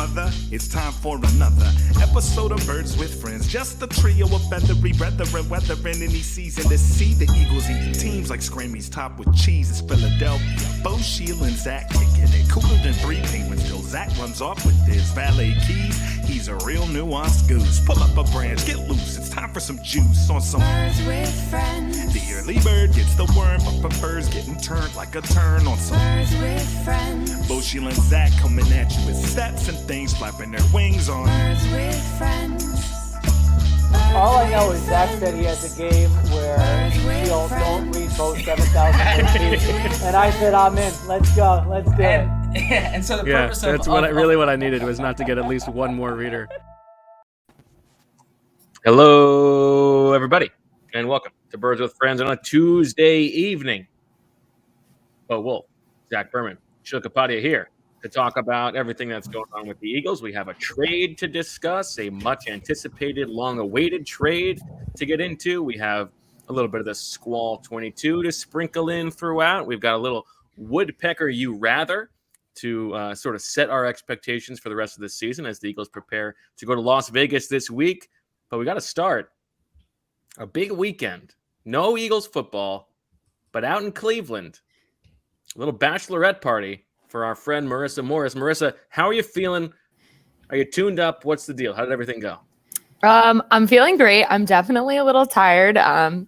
mother, it's time for another episode of Birds with Friends. Just a trio of feathery brethren weathering any season to see the Eagles eating teams like Scrammy's top with cheese. It's Philadelphia, Bo, Sheil, and Zach kicking it cooler than 3 penguins till Zach runs off with his valet keys. He's a real nuanced goose. Pull up a branch, get loose. It's time for some juice on some Birds with Friends. The early bird gets the worm, but prefers getting turned like a turn on some Birds with Friends. Bo, Sheil, and Zach coming at you with stats and things flapping their wings on Birds with Friends. All I know is Zach said he has a game where Sheil don't read both 7,000 words. And I said, I'm in. Let's go. Let's do it. And so the purpose that's what I needed was not to get at least one more reader. Hello, everybody, and welcome to Birds with Friends on a Tuesday evening. Bo Wolf, Zach Berman, Sheil Kapadia here to talk about everything that's going on with the Eagles. We have a trade to discuss, a much-anticipated, long-awaited trade to get into. We have a little bit of the Squall 22 to sprinkle in throughout. We've got a little Woodpecker You Rather to sort of set our expectations for the rest of the season as the Eagles prepare to go to Las Vegas this week. But we got to start a big weekend. No Eagles football, but out in Cleveland, a little bachelorette party for our friend Marissa Morris. Marissa, how are you feeling? Are you tuned up? What's the deal? How did everything go? I'm feeling great. I'm definitely a little tired.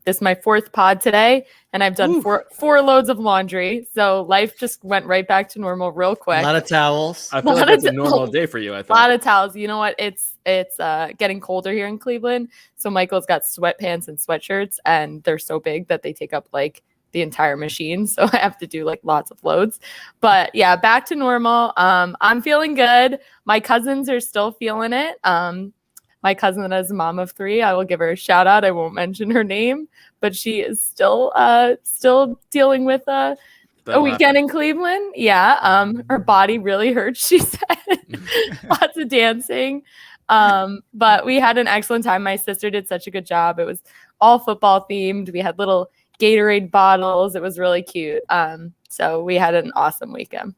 This is my 4th pod today, and I've done four loads of laundry. So life just went right back to normal real quick. A lot of towels. I feel like it's a normal day for you, I think. A lot of towels. You know what? It's getting colder here in Cleveland. So Michael's got sweatpants and sweatshirts, and they're so big that they take up like the entire machine. So I have to do like lots of loads. But yeah, back to normal. I'm feeling good. My cousins are still feeling it. My cousin is a mom of 3. I will give her a shout out. I won't mention her name, but she is still dealing with a weekend in Cleveland. Yeah. Her body really hurts, she said. Lots of dancing. But we had an excellent time. My sister did such a good job. It was all football themed. We had little Gatorade bottles. It was really cute. So we had an awesome weekend.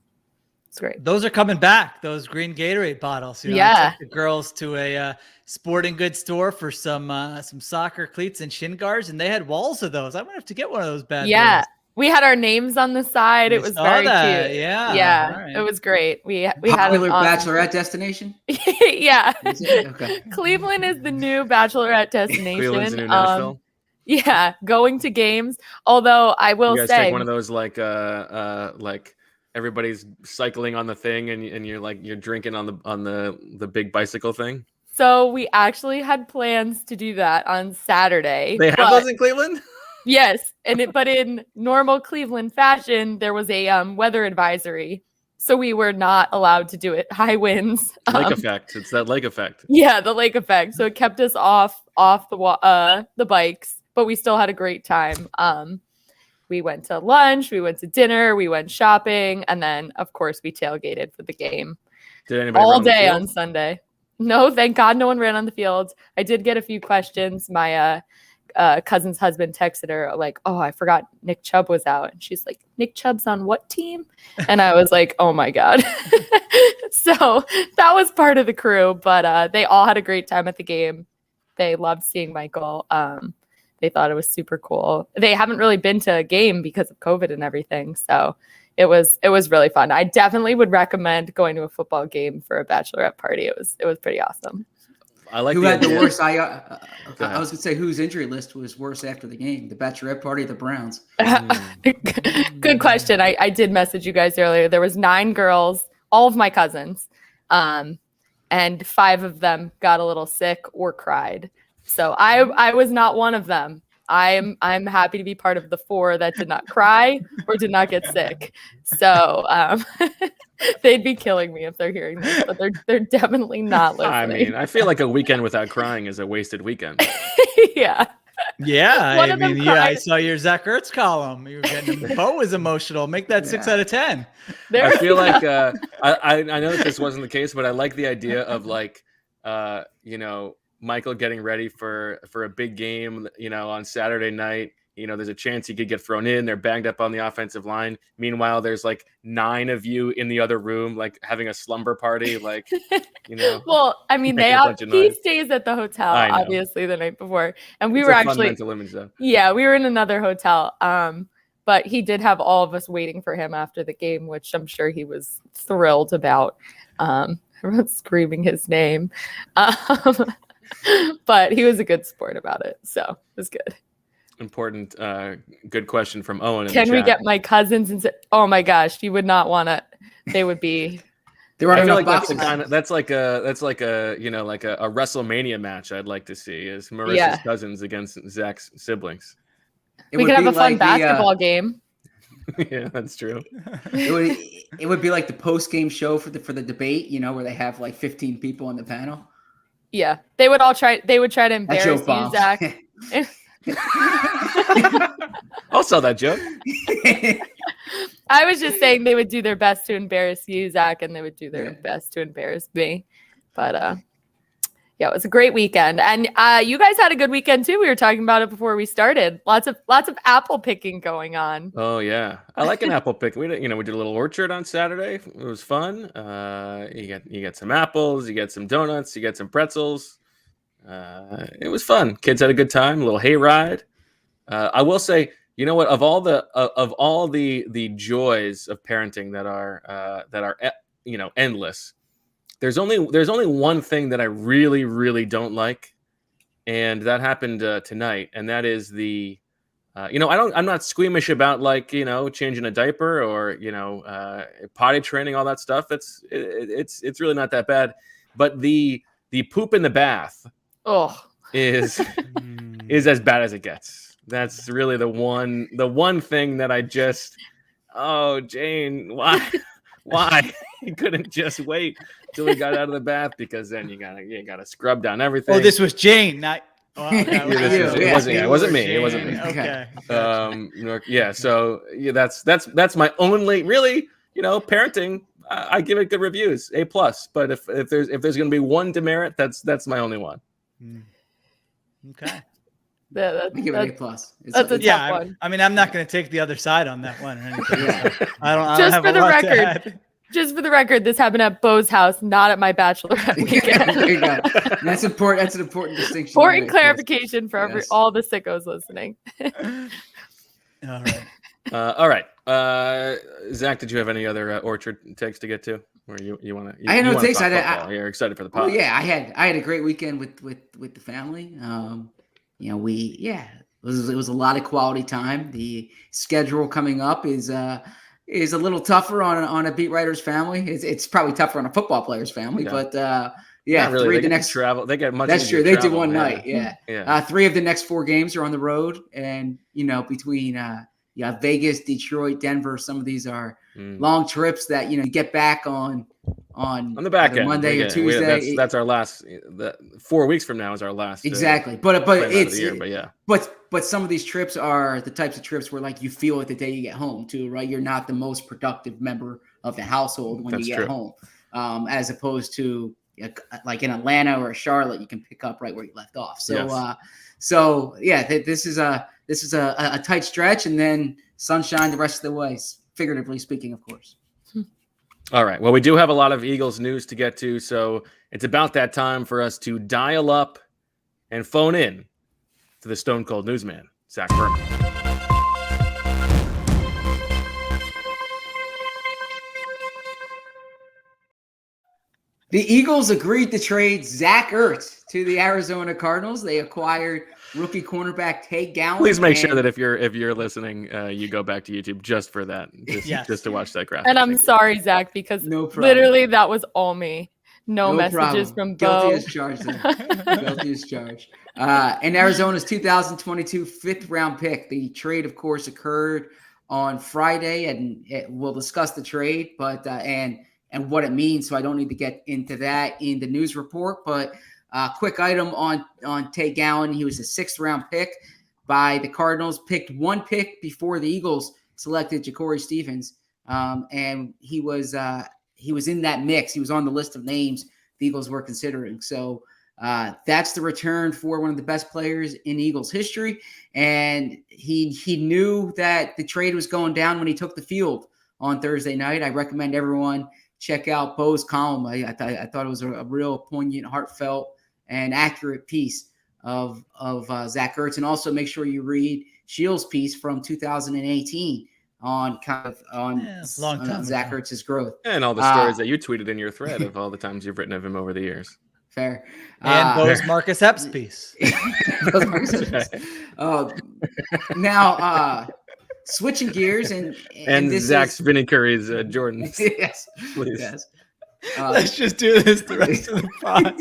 It's great. Those are coming back. Those green Gatorade bottles. You know, yeah. I took the girls to a sporting goods store for some soccer cleats and shin guards, and they had walls of those. I'm gonna have to get one of those bad boys. We had our names on the side. It was very cute. Yeah. Right. It was great. We had popular bachelorette destination. Yeah. Okay. Cleveland is the new bachelorette destination. Cleveland's the new Nashville. Yeah, going to games. Although I will you guys say, take one of those like everybody's cycling on the thing, and you're drinking on the big bicycle thing. So we actually had plans to do that on Saturday. They have those in Cleveland? Yes, but in normal Cleveland fashion, there was a weather advisory, so we were not allowed to do it. High winds. Lake effect. It's that lake effect. Yeah, the lake effect. So it kept us off the bikes, but we still had a great time. We went to lunch, we went to dinner, we went shopping, and then of course we tailgated for the game. Did anybody all day on Sunday? No, thank God no one ran on the field. I did get a few questions. My cousin's husband texted her like, "Oh, I forgot Nick Chubb was out." And she's like, "Nick Chubb's on what team?" And I was like, "Oh my God." So that was part of the crew, but they all had a great time at the game. They loved seeing Michael. They thought it was super cool. They haven't really been to a game because of COVID and everything. So it was really fun. I definitely would recommend going to a football game for a bachelorette party. It was pretty awesome. I like who the had the idea. worst. I was gonna say whose injury list was worse after the game, the bachelorette party or the Browns? Good question. I did message you guys earlier. There was 9 girls, all of my cousins, and 5 of them got a little sick or cried. So I was not one of them. I'm happy to be part of the 4 that did not cry or did not get sick. So they'd be killing me if they're hearing this, but they're definitely not listening. I mean, I feel like a weekend without crying is a wasted weekend. Yeah. Yeah, I saw your Zach Ertz column. You were getting Bo was emotional. Make that 6 out of 10. I feel like I know that this wasn't the case, but I like the idea of like Michael getting ready for a big game, on Saturday night, there's a chance he could get thrown in. They're banged up on the offensive line. Meanwhile, there's like 9 of you in the other room, like having a slumber party. Like, Well, I mean, he stays at the hotel, obviously, the night before. And we were actually, mental image, though. Yeah, we were in another hotel. But he did have all of us waiting for him after the game, which I'm sure he was thrilled about. Everyone's screaming his name. But he was a good sport about it. So it was good. Important, good question from Owen. Can we get my cousins and say, oh my gosh, you would not want to, they would be. I feel like that's like a WrestleMania match I'd like to see is Marissa's cousins against Zach's siblings. We could have a fun basketball game. Yeah, that's true. It would be like the post-game show for the debate, where they have like 15 people on the panel. Yeah, they would try to embarrass you, Zach. I'll sell that joke. I was just saying they would do their best to embarrass you, Zach, and they would do their best to embarrass me. But yeah, it was a great weekend, and you guys had a good weekend too. We were talking about it before we started. Lots of apple picking going on. Oh yeah, I like an apple pick. We did a little orchard on Saturday. It was fun. You get some apples, you get some donuts, you get some pretzels. It was fun. Kids had a good time. A little hayride. I will say, you know what? Of all the joys of parenting that are endless. There's only one thing that I really, really don't like, and that happened tonight. And that is I'm not squeamish about changing a diaper or potty training, all that stuff. It's really not that bad. But the poop in the bath is as bad as it gets. That's really the one thing that I just, Jane, why you couldn't just wait till we got out of the bath, because then you gotta scrub down everything. Oh, this was Jane, not. It wasn't me. Okay. So that's my only really parenting. I give it good reviews, A+. But if there's gonna be one demerit, that's my only one. Okay. I give it A+. That's a tough one. I mean, I'm not going to take the other side on that one. Or anything, so I don't just have for a the lot to record. add. Just for the record, this happened at Bo's house, not at my bachelorette weekend. There you go. That's important. That's an important distinction. Important clarification for all the sickos listening. All right. Zach, did you have any other orchard takes to get to? Or you want to? I had no takes. You're excited for the pod. Well, yeah, I had a great weekend with the family. It was a lot of quality time. The schedule coming up is a little tougher on a beat writer's family. It's probably tougher on a football player's family, but Not really. 3 of of the next travel. They get much. That's true. They did one yeah. night. Yeah. 3 of the next 4 games are on the road, and between Vegas, Detroit, Denver, some of these are long trips that you get back on the back end Monday or Tuesday. That's our last. 4 weeks from now is our last. Exactly, but it's year, but yeah. But some of these trips are the types of trips where you feel it the day you get home too, right? You're not the most productive member of the household when you get home, as opposed to like in Atlanta or Charlotte, you can pick up right where you left off. So this is a tight stretch, and then sunshine the rest of the way, figuratively speaking, of course. All right. Well, we do have a lot of Eagles news to get to, so it's about that time for us to dial up and phone in to the Stone Cold Newsman, Zach Ertz. The Eagles agreed to trade Zach Ertz to the Arizona Cardinals. They acquired rookie cornerback Tay Gowan. Please make sure that if you're listening, you go back to YouTube just for that, just to watch that graphic. And I'm sorry, Zach, because literally that was all me. No messages from Bo. Guilty as charged. Guilty as charged. And Arizona's 2022 5th-round pick. The trade, of course, occurred on Friday, and we'll discuss the trade, but and what it means. So I don't need to get into that in the news report, but quick item on Tay Gowan. He was a 6th-round pick by the Cardinals, picked 1 pick before the Eagles selected Ja'Cory Stevens. And he was in that mix. He was on the list of names the Eagles were considering. So That's the return for one of the best players in Eagles history. And he knew that the trade was going down when he took the field on Thursday night. I recommend everyone check out Bo's column. I thought it was a real poignant, heartfelt, and accurate piece of Zach Ertz. And also make sure you read Sheil's piece from 2018 on Zach Ertz's growth. And all the stories that you tweeted in your thread of all the times you've written of him over the years. Fair. And Bo's Marcus Epps piece. Now, switching gears and this Zach's Vinny Curry's Jordans. Yes, please. Yes. Let's just do this the rest of the pod.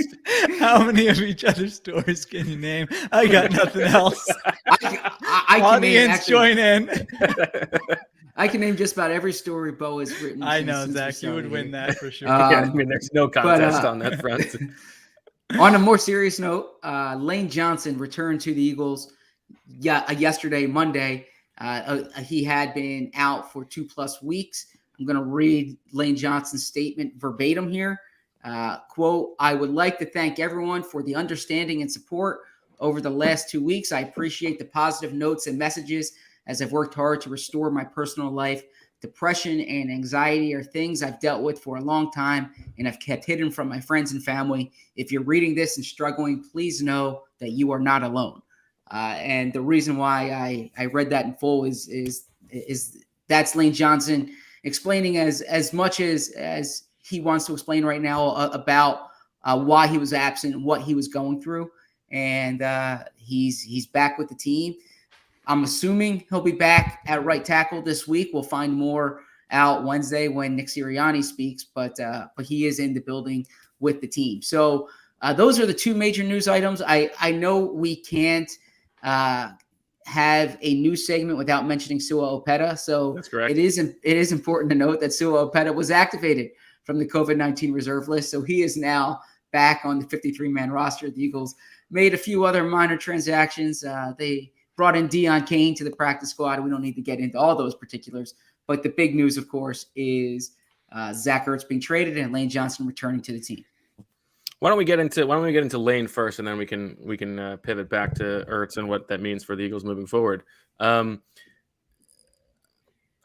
How many of each other's stories can you name? I got nothing else. I can Audience, join in. I can name just about every story Bo has written. I know, Zach, you would win that for sure. I mean, there's no contest on that front. On a more serious note, Lane Johnson returned to the Eagles yesterday, Monday. He had been out for 2+ weeks. I'm going to read Lane Johnson's statement verbatim here. Quote, "I would like to thank everyone for the understanding and support over the last 2 weeks. I appreciate the positive notes and messages as I've worked hard to restore my personal life. Depression and anxiety are things I've dealt with for a long time and I've kept hidden from my friends and family. If you're reading this and struggling, please know that you are not alone." And the reason why I read that in full is that's Lane Johnson explaining as much as he wants to explain right now about why he was absent, what he was going through, and he's back with the team. I'm assuming he'll be back at right tackle this week. We'll find more out Wednesday when Nick Sirianni speaks, but he is in the building with the team. So those are the two major news items. I know we can't have a news segment without mentioning Sua Opeta. So that's correct. It is important to note that Sua Opeta was activated from the COVID-19 reserve list. So he is now back on the 53-man roster. The Eagles made a few other minor transactions. They brought in Deion Kane to the practice squad. We don't need to get into all those particulars, but the big news, of course, is Zach Ertz being traded and Lane Johnson returning to the team. Why don't we get into Lane first, and then we can pivot back to Ertz and what that means for the Eagles moving forward. I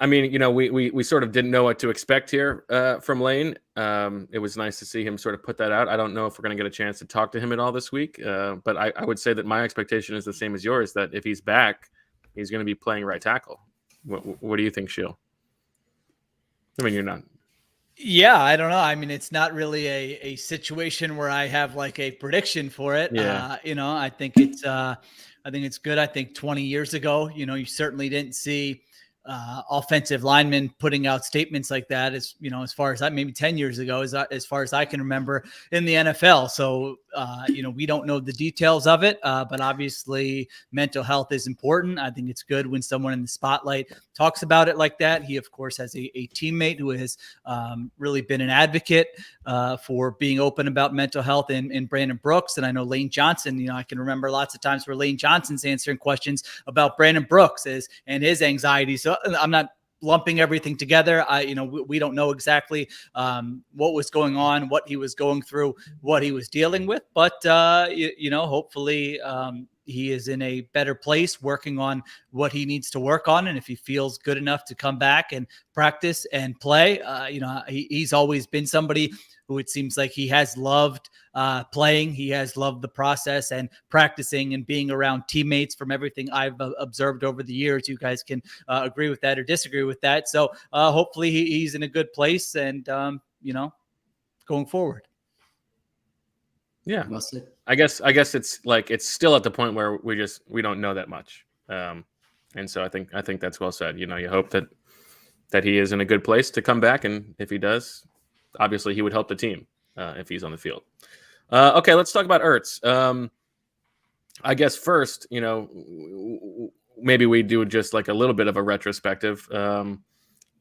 mean, we sort of didn't know what to expect here from Lane. It was nice to see him sort of put that out. I don't know if we're going to get a chance to talk to him at all this week, but I would say that my expectation is the same as yours, that if he's back, he's going to be playing right tackle. What do you think, Sheil? I mean, you're not. Yeah, I don't know. I mean, it's not really a situation where I have like a prediction for it. Yeah. I think it's good. I think 20 years ago, you certainly didn't see offensive linemen putting out statements like that, as far as maybe 10 years ago, as far as I can remember in the NFL. So, we don't know the details of it, but obviously mental health is important. I think it's good when someone in the spotlight talks about it like that. He, of course, has a teammate who has really been an advocate for being open about mental health in Brandon Brooks. And I know Lane Johnson, I can remember lots of times where Lane Johnson's answering questions about Brandon Brooks and his anxiety. So I'm not lumping everything together. We don't know exactly what was going on, what he was going through, what he was dealing with, but hopefully he is in a better place working on what he needs to work on. And if he feels good enough to come back and practice and play, he's always been somebody who it seems like he has loved playing. He has loved the process and practicing and being around teammates from everything I've observed over the years. You guys can agree with that or disagree with that. So hopefully he's in a good place and, going forward. Yeah. Well said. I guess it's like, it's still at the point where we don't know that much. And so I think that's well said. You hope that he is in a good place to come back. And if he does, obviously he would help the team if he's on the field. Okay, let's talk about Ertz. I guess first, maybe we do just like a little bit of a retrospective. One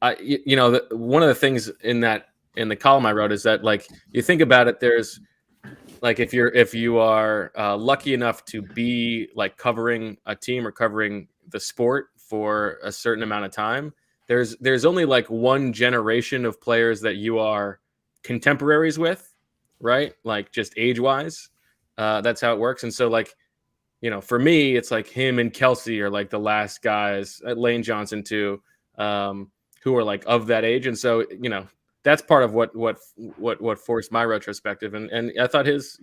of the things in the column I wrote is that, like, you think about it, there's like, if you are lucky enough to be like covering a team or covering the sport for a certain amount of time, there's only like one generation of players that you are contemporaries with, right? Like just age wise. That's how it works. And so, like, for me, it's like him and Kelsey are like the last guys, Lane Johnson too, who are like of that age. And so, that's part of what forced my retrospective. And I thought his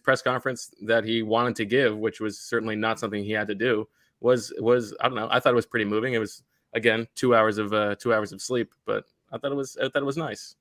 press conference that he wanted to give, which was certainly not something he had to do, was I don't know. I thought it was pretty moving. It was, again, 2 hours of sleep, but I thought it was nice.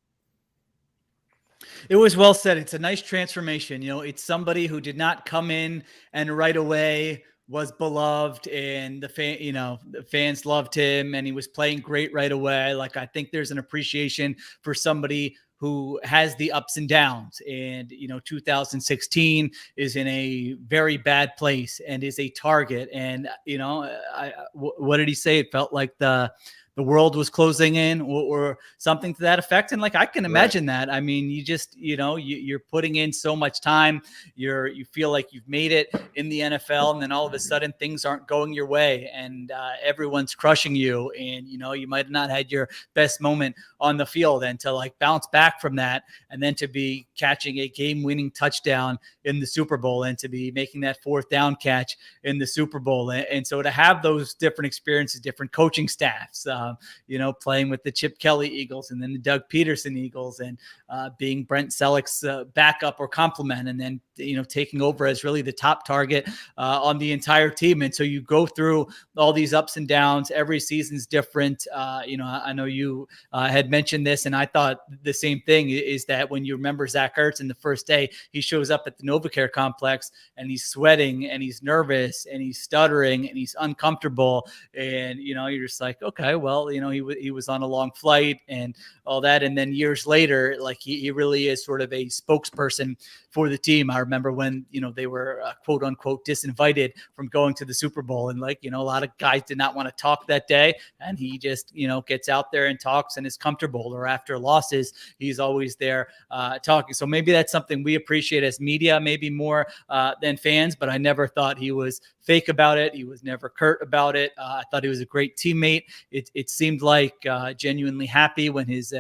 It was well said. It's a nice transformation. It's somebody who did not come in and right away was beloved, and the fans loved him, and he was playing great right away. Like, I think there's an appreciation for somebody who has the ups and downs, and 2016 is in a very bad place and is a target. And what did he say? It felt like the world was closing in, or something to that effect. And like, I can imagine that. I mean, you just, you're putting in so much time. You feel like you've made it in the NFL, and then all of a sudden things aren't going your way, and everyone's crushing you. And, you might have not had your best moment on the field, and to like bounce back from that, and then to be catching a game-winning touchdown in the Super Bowl, and to be making that 4th down catch in the Super Bowl. And so to have those different experiences, different coaching staffs, playing with the Chip Kelly Eagles and then the Doug Peterson Eagles, and being Brent Selleck's backup or complement, and then, taking over as really the top target on the entire team. And so you go through all these ups and downs. Every season's different. I know you had mentioned this, and I thought the same thing, is that when you remember Zach Ertz in the first day, he shows up at the NovaCare complex and he's sweating and he's nervous and he's stuttering and he's uncomfortable. And, you're just like, okay, well, he was on a long flight and all that. And then years later, like, he really is sort of a spokesperson for the team. I remember when, they were quote unquote disinvited from going to the Super Bowl. And like, a lot of guys did not want to talk that day. And he just, gets out there and talks and is comfortable. Or after losses, he's always there talking. So maybe that's something we appreciate as media, maybe more than fans, but I never thought he was fake about it. He was never curt about it. I thought he was a great teammate. It seemed like genuinely happy when his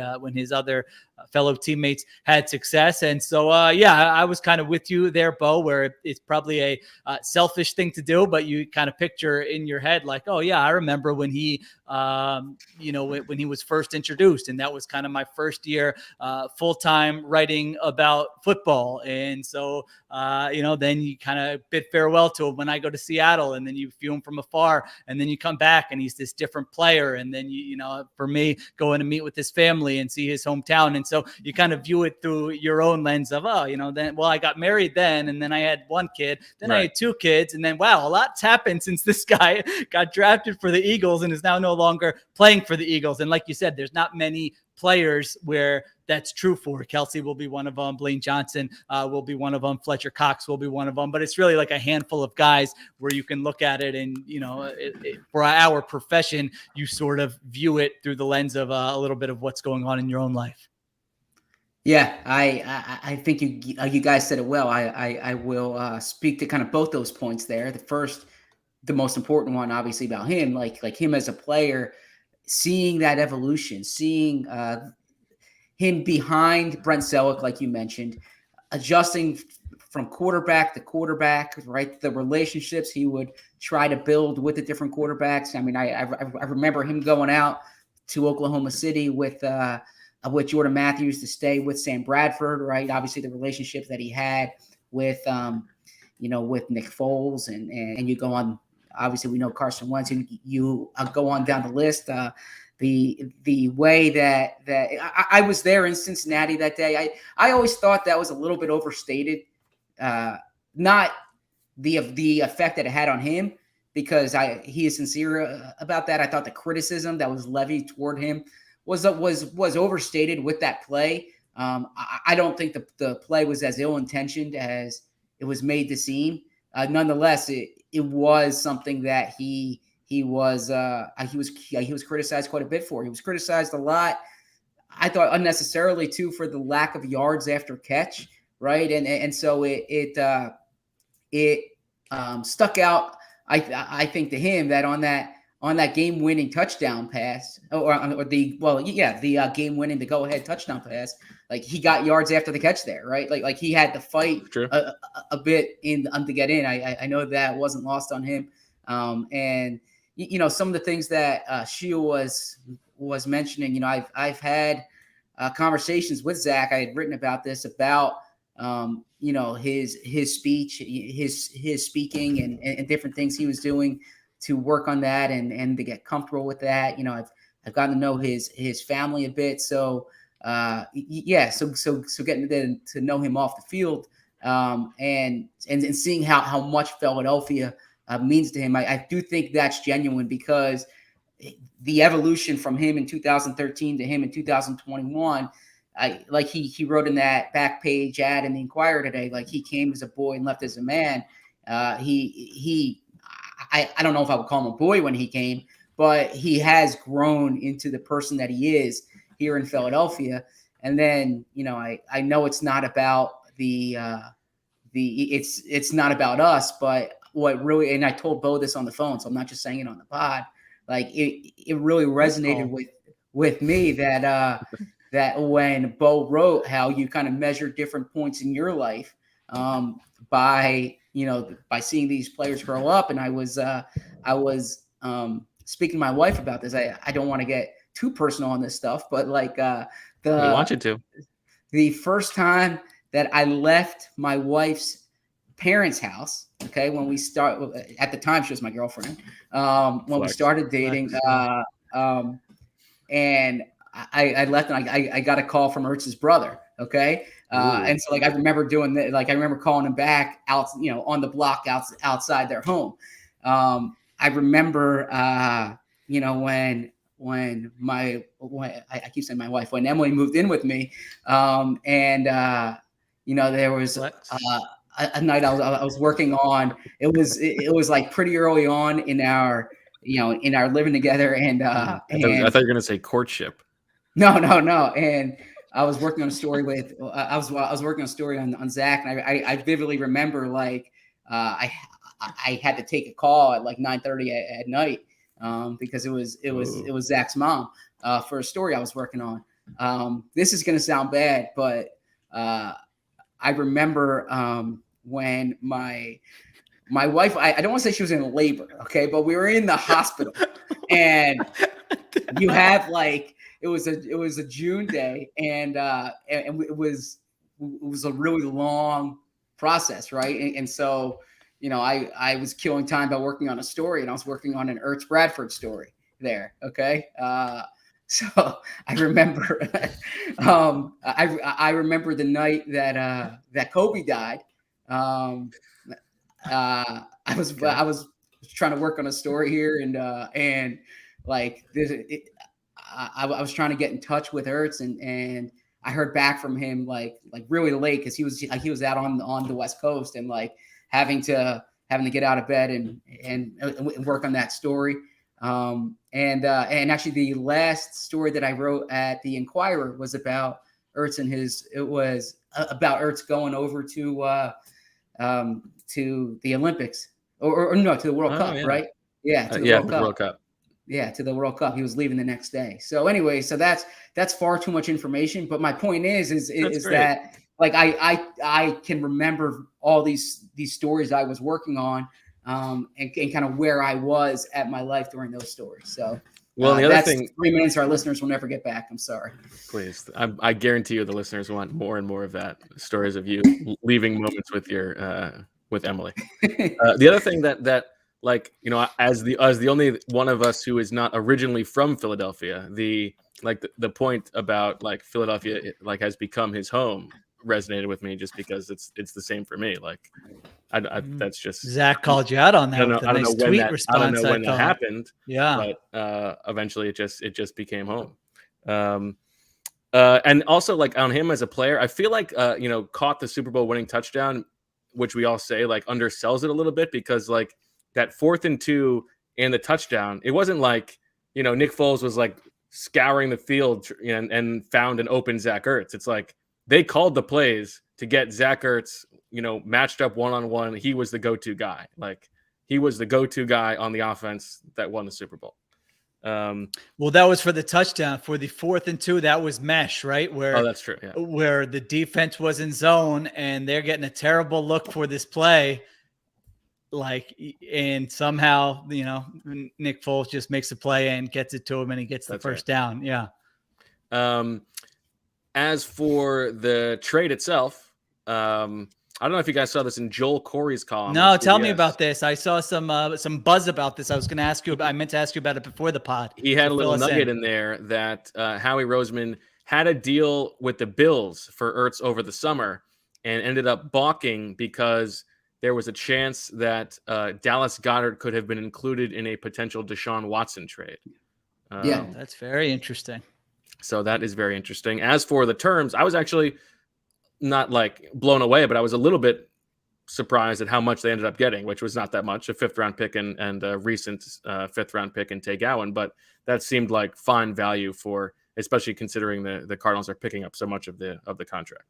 other fellow teammates had success. And so, I was kind of with you there, Bo, where it's probably a selfish thing to do, but you kind of picture in your head like, oh yeah, I remember when he, when he was first introduced, and that was kind of my first year full-time writing about football. And so, then you kind of bid farewell to him when I go to Seattle, and then you view him from afar, and then you come back and he's this different player. And then for me, going to meet with his family and see his hometown. And so you kind of view it through your own lens of, I got married then, and then I had one kid, then I had 2 kids, and then, wow, a lot's happened since this guy got drafted for the Eagles and is now no longer playing for the Eagles. And like you said, there's not many players where that's true for. Kelsey will be one of them. Blaine Johnson will be one of them. Fletcher Cox will be one of them. But it's really like a handful of guys where you can look at it and, for our profession, you sort of view it through the lens of a little bit of what's going on in your own life. Yeah, I think you guys said it well. I will speak to kind of both those points there. The most important one, obviously, about him, like him as a player, seeing that evolution, seeing him behind Brent Selleck, like you mentioned, adjusting from quarterback to quarterback, right? The relationships he would try to build with the different quarterbacks. I mean, I remember him going out to Oklahoma City with Jordan Matthews to stay with Sam Bradford, right? Obviously, the relationships that he had with with Nick Foles, and you go on. Obviously, we know Carson Wentz, and you go on down the list. The way that I was there in Cincinnati that day, I always thought that was a little bit overstated. Not the effect that it had on him, because he is sincere about that. I thought the criticism that was levied toward him was overstated with that play. I don't think the play was as ill-intentioned as it was made to seem. Nonetheless, it was something that he was criticized quite a bit for. He was criticized a lot, I thought, unnecessarily too, for the lack of yards after catch, right? And so it stuck out. I think to him that on that game-winning touchdown pass, the game-winning, the go-ahead touchdown pass, like he got yards after the catch there, right? Like he had to fight a bit to get in. I know that wasn't lost on him. And some of the things that Sheil was mentioning, I've had conversations with Zach. I had written about this, about his speech, his speaking, and different things he was doing to work on that and to get comfortable with that. I've gotten to know his family a bit. So so getting to know him off the field, and seeing how much Philadelphia means to him. I do think that's genuine, because the evolution from him in 2013 to him in 2021, like he wrote in that back page ad in the Inquirer today, like he came as a boy and left as a man. I don't know if I would call him a boy when he came, but he has grown into the person that he is here in Philadelphia. And then, I know it's not about it's not about us, but what really, and I told Bo this on the phone, so I'm not just saying it on the pod, like it really resonated with me that when Bo wrote how you kind of measure different points in your life by seeing these players grow up. And I was speaking to my wife about this. I don't want to get too personal on this stuff, but like I want you to. The first time that I left my wife's parents' house, okay, when we at the time she was my girlfriend, when we started dating, and I left, and I got a call from Ertz's brother, okay, and so like I remember doing that, like I remember calling him back out, on the block outside their home. I remember, when I keep saying my wife, when Emily moved in with me, there was a night I was working on. It was like pretty early on in our living together, and I thought you were gonna say courtship. No. And I was working on a story I was working on a story on Zach, and I vividly remember, like I had to take a call at like 9:30 at night, because it was Zach's mom, for a story I was working on. This is going to sound bad, but I remember when my wife, I don't want to say she was in labor, okay, but we were in the hospital, and you have like, it was a June day, and it was a really long process, right? And so, I was killing time by working on a story, and I was working on an Ertz Bradford story there. Okay. So I remember, I remember the night that Kobe died. I was trying to work on a story here, and like this, I was trying to get in touch with Ertz, and I heard back from him like really late, because he was out on the West Coast, and like having to get out of bed and work on that story. And actually the last story that I wrote at the Inquirer was about Ertz and it was about Ertz going over to the Olympics or no, to the World Cup, right? Yeah. To the World Cup. Yeah. To the World Cup. He was leaving the next day. So anyway, so that's far too much information. But my point is that like, I can remember all these stories I was working on, and kind of where I was at my life during those stories. So, well, the other thing, 3 minutes our listeners will never get back. I'm sorry. Please, I guarantee you, the listeners want more and more of that. Stories of you leaving moments with with Emily. The other thing that like, as the only one of us who is not originally from Philadelphia, the point about like Philadelphia has become his home resonated with me, just because it's the same for me. Like, that's just Zach called you out on that. I don't know when that happened. Yeah, but eventually it just became home. And also, like, on him as a player, I feel like caught the Super Bowl winning touchdown, which we all say like undersells it a little bit, because like that 4th and 2 and the touchdown, it wasn't like Nick Foles was like scouring the field and found an open Zach Ertz. It's like they called the plays to get Zach Ertz, matched up one-on-one. He was the go-to guy. Like, he was the go-to guy on the offense that won the Super Bowl. Well, that was for the touchdown. For the 4th and 2, that was mesh, right? Where that's true. Yeah. Where the defense was in zone and they're getting a terrible look for this play. And somehow, Nick Foles just makes a play and gets it to him and he gets the first down. Yeah. As for the trade itself, I don't know if you guys saw this in Joel Corey's column. No, tell me about this. I saw some buzz about this. I meant to ask you about it before the pod. He had a little nugget in there that Howie Roseman had a deal with the Bills for Ertz over the summer and ended up balking because there was a chance that Dallas Goedert could have been included in a potential Deshaun Watson trade. That's very interesting. So that is very interesting. As for the terms, I was actually not like blown away, but I was a little bit surprised at how much they ended up getting, which was not that much, a 5th round pick and a recent 5th round pick in Tay Gowan, but that seemed like fine value for, especially considering the Cardinals are picking up so much of the contract.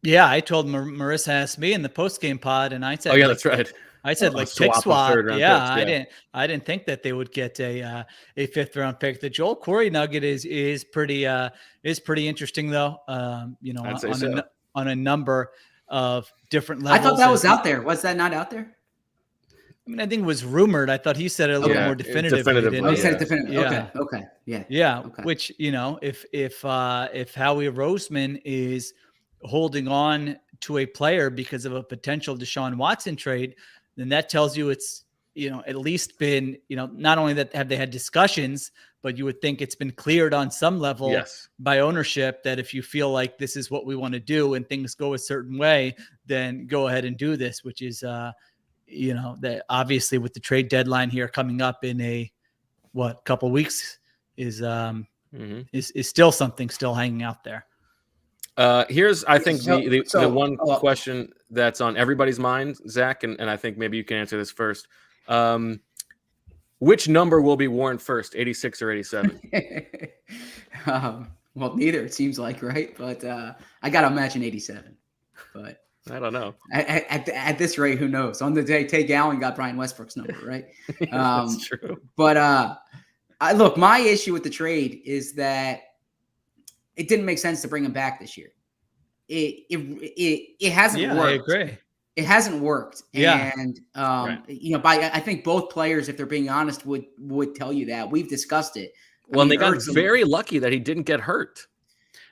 Yeah, I told Marissa asked me in the post-game pod, and I said, "Oh yeah, that's right." I said pick swap. Yeah, I didn't think that they would get a 5th round pick. The Joel Corey nugget is pretty interesting though. On a number of different levels. I thought that was out there. Was that not out there? I mean, I think it was rumored. I thought he said it a little more definitively. He said it definitively. Yeah. Okay. Yeah. Okay. Which if Howie Roseman is holding on to a player because of a potential Deshaun Watson trade, then that tells you it's, at least been, not only that have they had discussions, but you would think it's been cleared on some level by ownership that if you feel like this is what we want to do and things go a certain way, then go ahead and do this, which is, that obviously with the trade deadline here coming up in a couple weeks is still something still hanging out there. Here's, I think, the one question that's on everybody's mind, Zach, and I think maybe you can answer this first. Which number will be worn first, 86 or 87? Well, neither, it seems like, right? But I got to imagine 87. But I don't know. At this rate, who knows? On the day, Tay Gowan got Brian Westbrook's number, right? That's true. But look, my issue with the trade is that it didn't make sense to bring him back this year. It hasn't worked. I agree. It hasn't worked. Yeah. And I think both players, if they're being honest, would tell you that. We've discussed it. Well, they got very lucky that he didn't get hurt.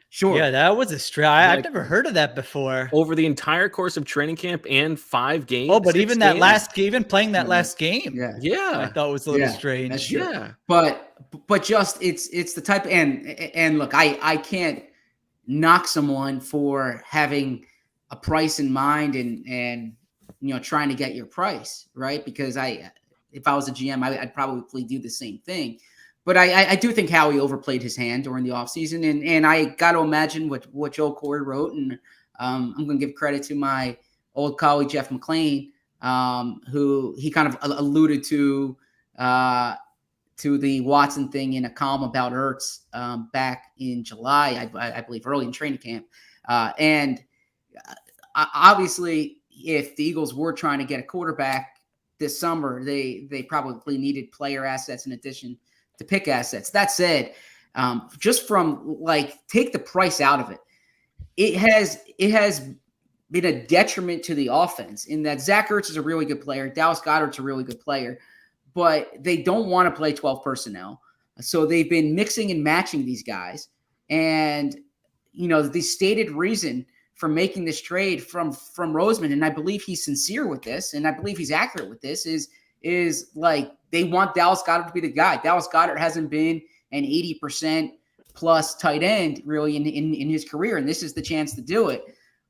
Sure. Yeah, that was a stretch. I've never heard of that before. Over the entire course of training camp and 5 games. Oh, but even that playing that last game. Yeah. I thought it was a little strange. That's true. Yeah. But just it's the type and look, I can't knock someone for having a price in mind and trying to get your price, right? Because if I was a GM, I'd probably do the same thing. But I do think Howie overplayed his hand during the offseason, and I got to imagine what Joel Corey wrote, and I'm going to give credit to my old colleague Jeff McClain, who he kind of alluded to the Watson thing in a column about Ertz back in July, I believe, early in training camp. And obviously, if the Eagles were trying to get a quarterback this summer, they probably needed player assets in addition to pick assets. That said, just from take the price out of it, it has been a detriment to the offense in that Zach Ertz is a really good player. Dallas Goedert's a really good player, but they don't want to play 12 personnel. So they've been mixing and matching these guys. And, the stated reason for making this trade from Roseman, and I believe he's sincere with this, and I believe he's accurate with this, is they want Dallas Goedert to be the guy. Dallas Goedert hasn't been an 80% plus tight end really in his career, and this is the chance to do it.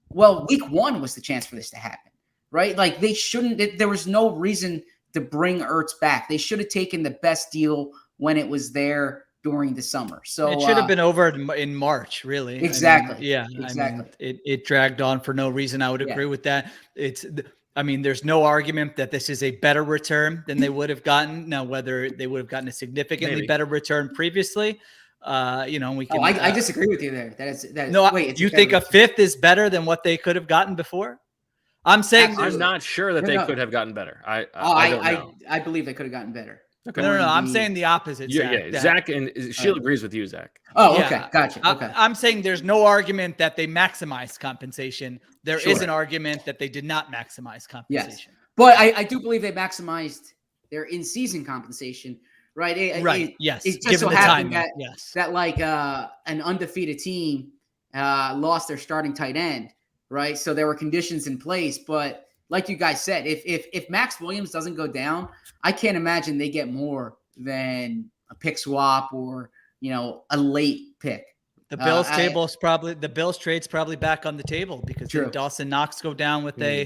Well, week 1 was the chance for this to happen, right? they shouldn't. There was no reason to bring Ertz back. They should have taken the best deal when it was there during the summer. So it should have been over in March, really. Exactly. Exactly. It dragged on for no reason. I would agree with that. There's no argument that this is a better return than they would have gotten. Now, whether they would have gotten a significantly better return previously, we can. I disagree with you there. You think a 5th is better than what they could have gotten before? I'm saying I'm not sure that they could have gotten better. I don't know. I believe they could have gotten better. Okay. No. I'm saying the opposite. Yeah, Zach and Sheil agrees with you, Zach. Oh, Yeah. okay. Gotcha. Okay. I'm saying there's no argument that they maximized compensation. There Sure. is an argument that they did not maximize compensation. But I do believe they maximized their in-season compensation, right? Yes. It just Given so the happened timing. that like an undefeated team lost their starting tight end, right? So there were conditions in place. But like you guys said, if Max Williams doesn't go down, I can't imagine they get more than a pick swap or, a late pick. The Bills the Bills trade's probably back on the table because True. Dawson Knox go down with a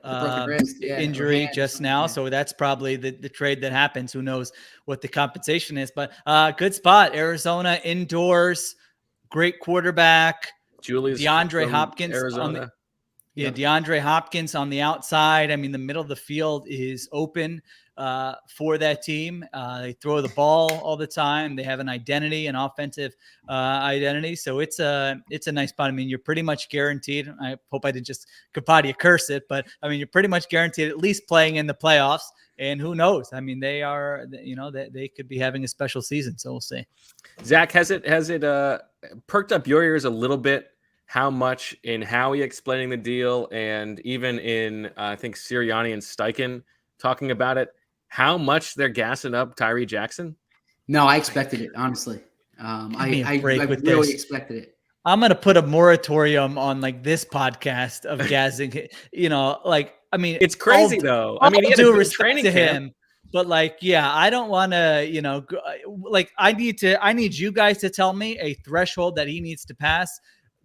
broken wrist, injury just now. So that's probably the trade that happens. Who knows what the compensation is, but good spot. Arizona indoors, great quarterback. DeAndre Hopkins Arizona. DeAndre Hopkins on the outside. I mean, the middle of the field is open for that team. They throw the ball all the time. They have an offensive identity. So it's a nice spot. I mean, you're pretty much guaranteed. I hope I didn't just Kapadia curse it, but I mean, you're pretty much guaranteed at least playing in the playoffs. And who knows? I mean, they are, they could be having a special season. So we'll see. Zach, has it perked up your ears a little bit? How much in Howie explaining the deal, and even in I think Sirianni and Steichen talking about it, how much they're gassing up Tyree Jackson? No, I expected it, honestly. I really expected it. I'm gonna put a moratorium on like this podcast of gassing. I mean, it's crazy though. I mean, he had do a respect to him. But I don't want to, I need you guys to tell me a threshold that he needs to pass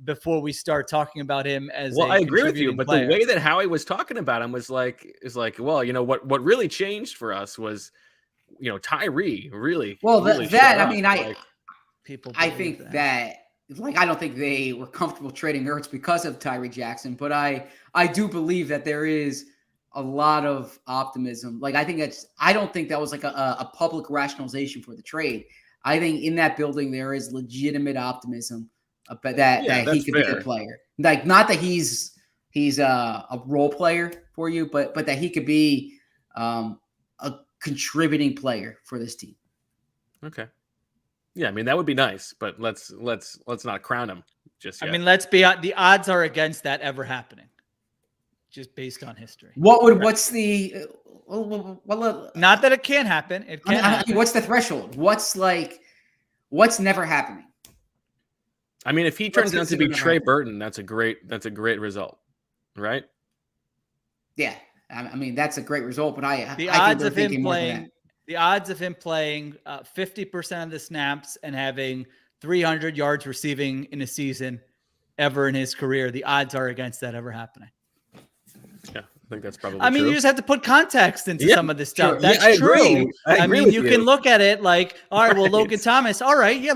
before we start talking about him as I agree with you, but the way that Howie was talking about him was like, well, what really changed for us was, Tyree really. Well, really I think that I don't think they were comfortable trading Ertz because of Tyree Jackson, but I do believe that there is a lot of optimism. I don't think that was like a public rationalization for the trade. I think in that building there is legitimate optimism that he could be a player. Like, not that he's a role player for you, but that he could be a contributing player for this team. Okay. Yeah, I mean, that would be nice, but let's not crown him just yet. I mean, let's be honest, the odds are against that ever happening, just based on history. What's the not that it can't happen. It can happen. What's the threshold? What's never happening? I mean, if he turns out to be Trey Burton, that's a great result, right? Yeah, I mean, that's a great result. But the odds of him playing 50% of the snaps and having 300 yards receiving in a season ever in his career, the odds are against that ever happening. Yeah, I think that's probably. I mean, true. You just have to put context into some of this stuff. Sure. That's true. I mean, you can look at it like, all right, well, Logan Thomas, all right, yeah,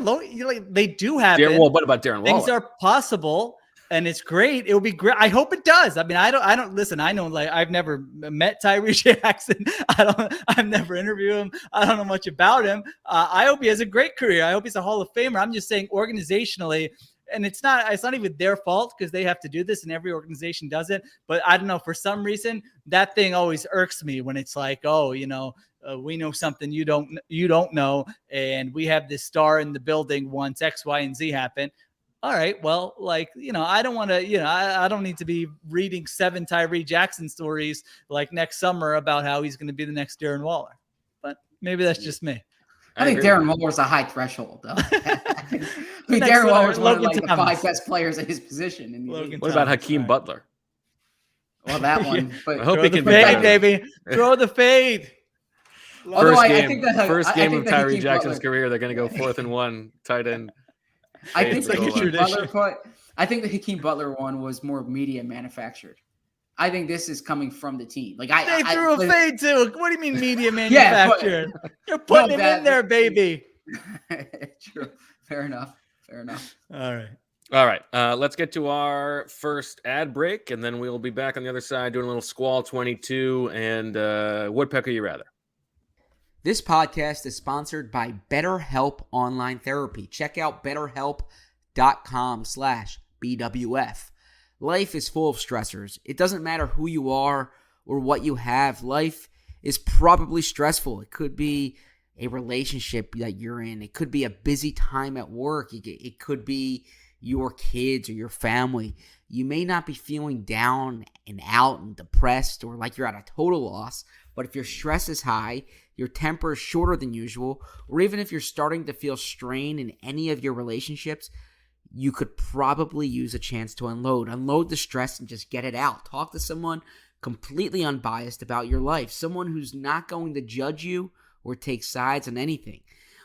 they do happen. What about Darren Waller? Things are possible, and it's great. It would be great. I hope it does. I mean, I don't listen. I know, I've never met Tyree Jackson. I've never interviewed him. I don't know much about him. I hope he has a great career. I hope he's a Hall of Famer. I'm just saying, organizationally. And it's not even their fault because they have to do this and every organization does it. But I don't know, for some reason, that thing always irks me when it's like, we know something you don't know. And we have this star in the building once X, Y, and Z happen. All right, well, I don't want to, I don't need to be reading 7 Tyree Jackson stories like next summer about how he's going to be the next Darren Waller. But maybe that's just me. I think Darren Waller's a high threshold, though. Darren Waller's one of the 5 best players at his position. What about Hakeem Butler? Well, that one. But I hope he can be better, baby. Throw the fade. First game of Tyree Jackson's career, they're going to go 4th and 1 tight end. I think the Hakeem Butler one was more media manufactured. I think this is coming from the team. They threw a fade too. What do you mean media manufactured? You're putting him in there, baby. True. Fair enough. All right. Let's get to our first ad break, and then we'll be back on the other side doing a little Squall 22 and Woodpecker You Rather. This podcast is sponsored by BetterHelp Online Therapy. Check out BetterHelp.com/BWF. Life is full of stressors. It doesn't matter who you are or what you have. Life is probably stressful. It could be a relationship that you're in. It could be a busy time at work. It could be your kids or your family. You may not be feeling down and out and depressed or like you're at a total loss, but if your stress is high, your temper is shorter than usual, or even if you're starting to feel strain in any of your relationships, you could probably use a chance to unload the stress and just get it out. Talk to someone completely unbiased about your life, someone who's not going to judge you or take sides on anything.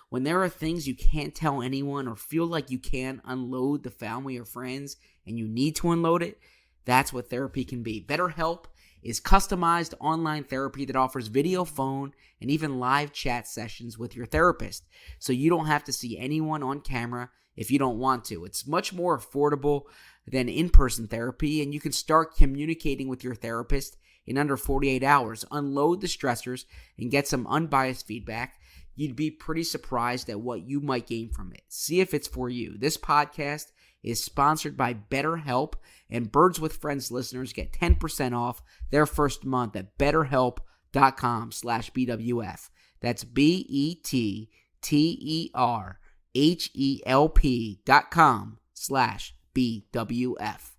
When there are things you can't tell anyone or feel like you can't unload the family or friends and you need to unload it, that's what therapy can be. BetterHelp is customized online therapy that offers video, phone, and even live chat sessions with your therapist, so you don't have to see anyone on camera if you don't want to. It's much more affordable than in-person therapy, and you can start communicating with your therapist in under 48 hours. Unload the stressors and get some unbiased feedback. You'd be pretty surprised at what you might gain from it. See if it's for you. This podcast is sponsored by BetterHelp, and Birds with Friends listeners get 10% off their first month at betterhelp.com/BWF. That's BetterHelp.com/BWF.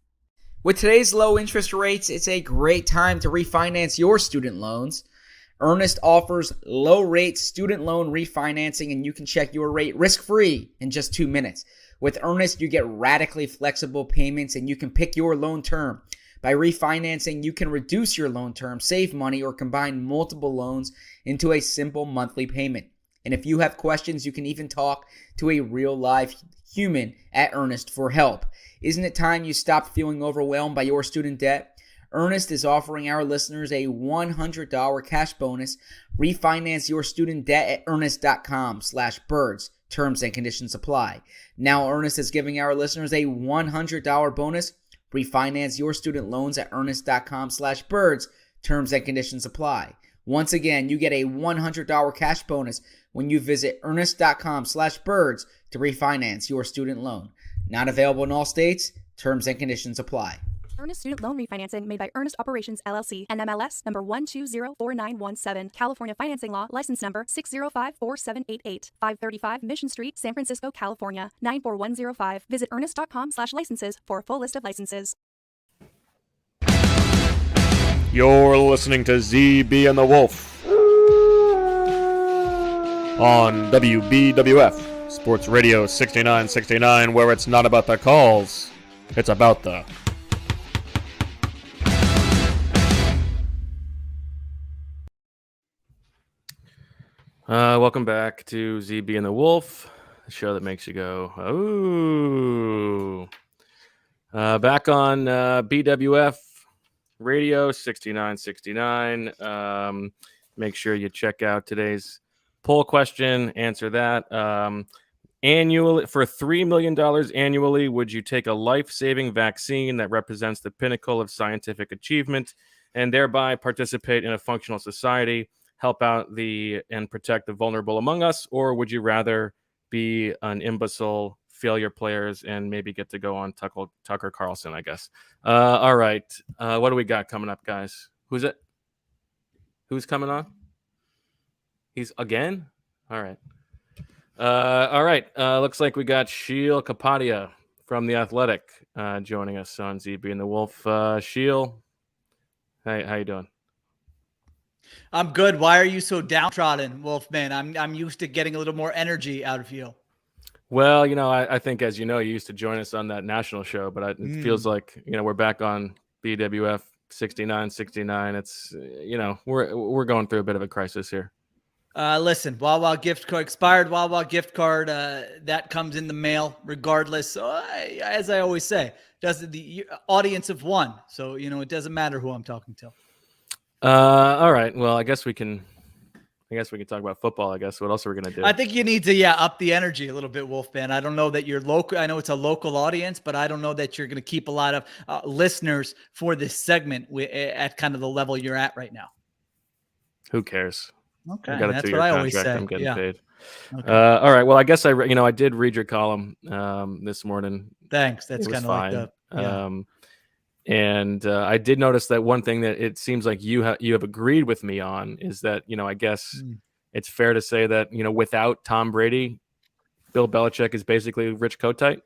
With today's low interest rates, it's a great time to refinance your student loans. Earnest offers low-rate student loan refinancing, and you can check your rate risk-free in just 2 minutes. With Earnest, you get radically flexible payments, and you can pick your loan term. By refinancing, you can reduce your loan term, save money, or combine multiple loans into a simple monthly payment. And if you have questions, you can even talk to a real-life human at Earnest for help. Isn't it time you stopped feeling overwhelmed by your student debt? Earnest is offering our listeners a $100 cash bonus. Refinance your student debt at earnest.com/birds. Terms and conditions apply. Now Earnest is giving our listeners a $100 bonus. Refinance your student loans at earnest.com/birds. Terms and conditions apply. Once again, you get a $100 cash bonus when you visit earnest.com/birds to refinance your student loan. Not available in all states. Terms and conditions apply. Earnest Student Loan Refinancing made by Earnest Operations LLC, NMLS number 1204917, California Financing Law, license number 6054788, 535 Mission Street, San Francisco, California, 94105. Visit earnest.com/licenses for a full list of licenses. You're listening to ZB and the Wolf on WBWF Sports Radio 6969, where it's not about the calls, it's about the... Welcome back to ZB and the Wolf, the show that makes you go, oh. Back on BWF Radio 6969. Make sure you check out today's poll question. Answer that. Annually, for $3 million annually, would you take a life-saving vaccine that represents the pinnacle of scientific achievement and thereby participate in a functional society, help out and protect the vulnerable among us? Or would you rather be an imbecile, failure players, and maybe get to go on Tucker Carlson, I guess? All right. What do we got coming up, guys? Who's it? Who's coming on? He's again? All right. Looks like we got Sheil Kapadia from The Athletic joining us on ZB and the Wolf. Sheil, how you doing? I'm good. Why are you so downtrodden, Wolfman? I'm used to getting a little more energy out of you. Well, I think, as you know, you used to join us on that national show, but it feels like, we're back on BWF 6969. It's, we're going through a bit of a crisis here. Listen, Wawa gift card expired. Wawa gift card that comes in the mail regardless. So as I always say, the audience of one. So it doesn't matter who I'm talking to. All right. Well, I guess we can talk about football. I guess what else are we gonna do? I think you need to up the energy a little bit, Wolfman. I don't know that you're local. I know it's a local audience, but I don't know that you're going to keep a lot of listeners for this segment at kind of the level you're at right now. Who cares? Okay, that's what I always say. I'm getting paid. Okay. All right. Well, I guess I did read your column this morning. Thanks. That's kind of like the. And I did notice that one thing that it seems like you have agreed with me on is that I guess it's fair to say that, without Tom Brady, Bill Belichick is basically Rich Kotite.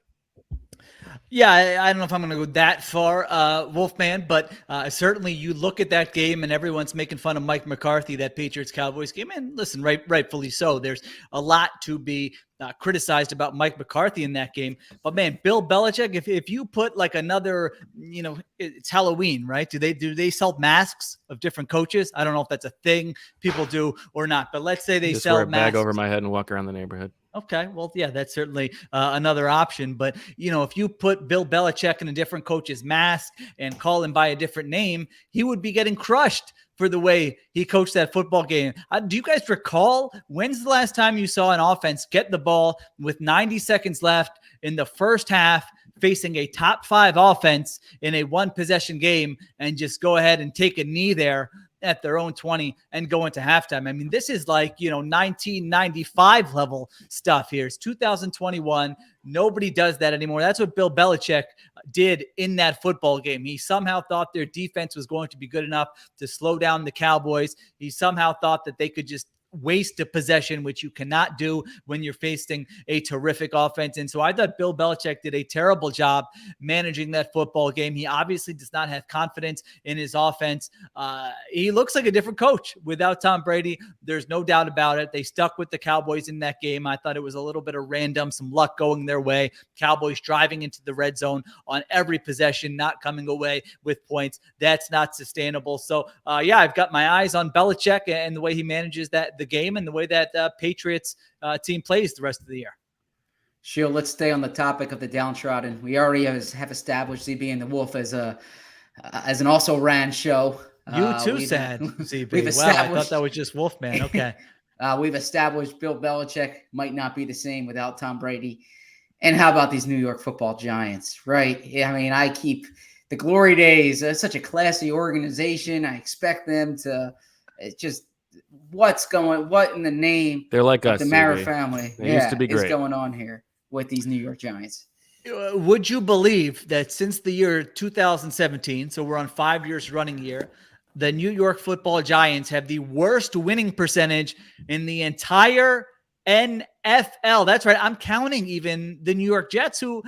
Yeah, I don't know if I'm going to go that far, Wolfman, but certainly you look at that game and everyone's making fun of Mike McCarthy, that Patriots-Cowboys game. And listen, rightfully so. There's a lot to be criticized about Mike McCarthy in that game. But, man, Bill Belichick, if you put like another, it's Halloween, right? Do they sell masks of different coaches? I don't know if that's a thing people do or not. But let's say they Just sell wear a masks. bag over my head and walk around the neighborhood. Okay, well, yeah, that's certainly another option. But, if you put Bill Belichick in a different coach's mask and call him by a different name, he would be getting crushed for the way he coached that football game. Do you guys recall when's the last time you saw an offense get the ball with 90 seconds left in the first half facing a top 5 offense in a 1-possession game and just go ahead and take a knee there at their own 20 and go into halftime? I mean, this is like, 1995 level stuff here. It's 2021. Nobody does that anymore. That's what Bill Belichick did in that football game. He somehow thought their defense was going to be good enough to slow down the Cowboys. He somehow thought that they could just waste a possession, which you cannot do when you're facing a terrific offense. And so I thought Bill Belichick did a terrible job managing that football game. He obviously does not have confidence in his offense. He looks like a different coach without Tom Brady. There's no doubt about it. They stuck with the Cowboys in that game. I thought it was a little bit of random, some luck going their way. Cowboys driving into the red zone on every possession, not coming away with points. That's not sustainable. So, I've got my eyes on Belichick and the way he manages the game and the way that Patriots team plays the rest of the year. Sheil, let's stay on the topic of the downtrodden. We already have established ZB and the Wolf as an also ran show. You too, sad ZB. We've established, I thought that was just Wolfman. Okay. We've established Bill Belichick might not be the same without Tom Brady. And how about these New York Football Giants, right? I mean, I keep the glory days. It's such a classy organization. I expect them to just what in the name they're like us, the Mara family used to be great. Is going on here with these New York Giants. Would you believe that since the year 2017, so we're on 5 years running here, the New York Football Giants have the worst winning percentage in the entire NFL? That's right. I'm counting even the New York Jets, who,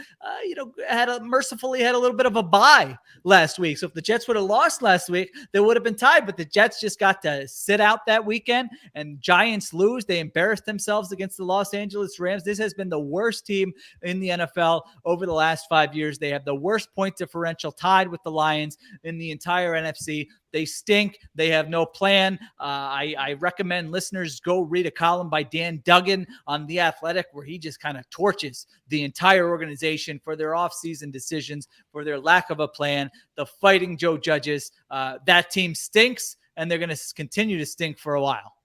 mercifully had a little bit of a bye last week. So if the Jets would have lost last week, they would have been tied. But the Jets just got to sit out that weekend, and Giants lose. They embarrassed themselves against the Los Angeles Rams. This has been the worst team in the NFL over the last 5 years. They have the worst point differential, tied with the Lions in the entire NFC. They stink. They have no plan. I recommend listeners go read a column by Dan Duggan on The Athletic, where he just kind of torches the entire organization for their offseason decisions, for their lack of a plan. The Fighting Joe Judges, that team stinks, and they're going to continue to stink for a while.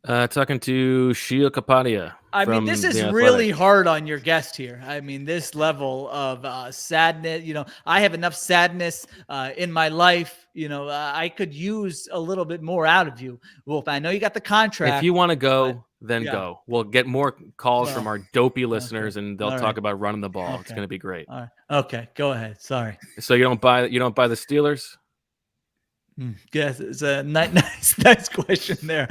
Talking to Sheil Kapadia. I mean, this is really hard on your guest here. I mean, this level of sadness, I have enough sadness in my life. I could use a little bit more out of you, Wolf. I know you got the contract. If you want to go, then go. We'll get more calls from our dopey listeners, and they'll talk about running the ball. Okay. It's going to be great. All right. Okay, go ahead. Sorry. So you don't buy the Steelers? Yes, it's a nice question there,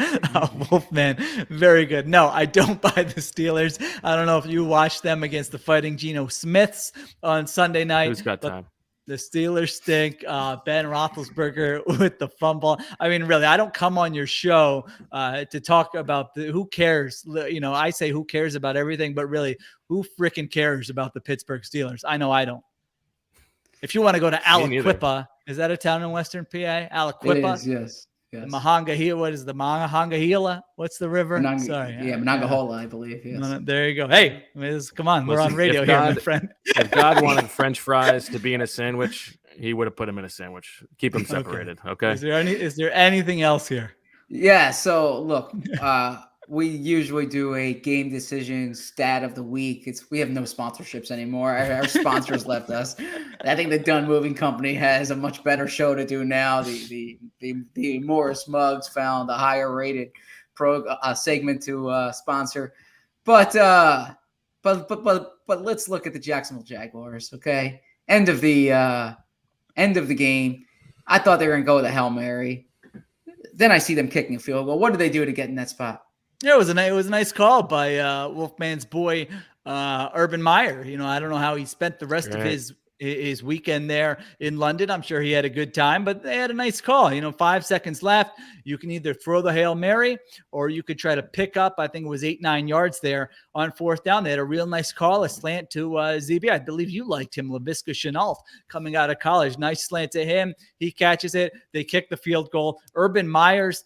Wolfman. Very good. No, I don't buy the Steelers. I don't know if you watched them against the Fighting Geno Smiths on Sunday night. Who's got time? The Steelers stink. Ben Roethlisberger with the fumble. I mean, really, I don't come on your show to talk about who cares. I say who cares about everything, but really, who freaking cares about the Pittsburgh Steelers? I know I don't. If you want to go to Aliquippa, is that a town in Western PA? Aliquippa? It is, yes. Mahangahila, what is the Mahangahila? What's the river? Monongahela, I believe. Yes. There you go. Hey, come on. We're on radio here, my friend. If God wanted French fries to be in a sandwich, he would have put them in a sandwich. Keep them separated, okay? Is there anything else here? Yeah, so look, we usually do a game decision stat of the week. We have no sponsorships anymore. Our sponsors left us. I think the Dunn Moving Company has a much better show to do now. The Morris Mugs found a higher rated segment to sponsor. But let's look at the Jacksonville Jaguars. Okay, end of the game. I thought they were going to go with a Hail Mary. then I see them kicking a field goal. What do they do to get in that spot? Yeah, it was a nice call by Wolfman's boy Urban Meyer. I don't know how he spent the rest of his weekend there in London. I'm sure he had a good time, but they had a nice call. 5 seconds left. You can either throw the Hail Mary or you could try to pick up, I think it was 8-9 yards there on fourth down. They had a real nice call, a slant to ZB. I believe you liked him, Laviska Shenault, coming out of college. Nice slant to him. He catches it. They kick the field goal. Urban Meyer's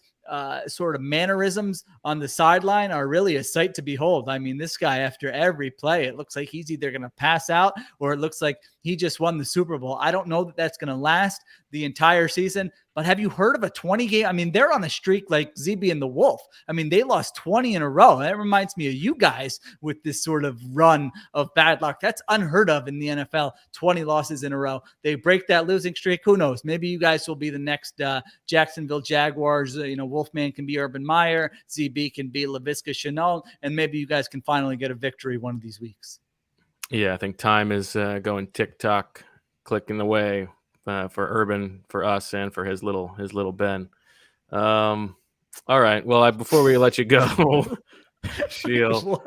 sort of mannerisms on the sideline are really a sight to behold. I mean, this guy, after every play, it looks like he's either going to pass out or it looks like he just won the Super Bowl. I don't know that that's going to last the entire season, but have you heard of a 20 game? I mean, they're on a streak like ZB and the Wolf. I mean, they lost 20 in a row. That reminds me of you guys with this sort of run of bad luck. That's unheard of in the NFL, 20 losses in a row. They break that losing streak. Who knows? Maybe you guys will be the next Jacksonville Jaguars. Wolfman can be Urban Meyer. ZB can be Laviska Shenault. And maybe you guys can finally get a victory one of these weeks. Yeah, I think time is going tick-tock, clicking away for Urban, for us, and for his little Ben. All right. Well, before we let you go, Sheil,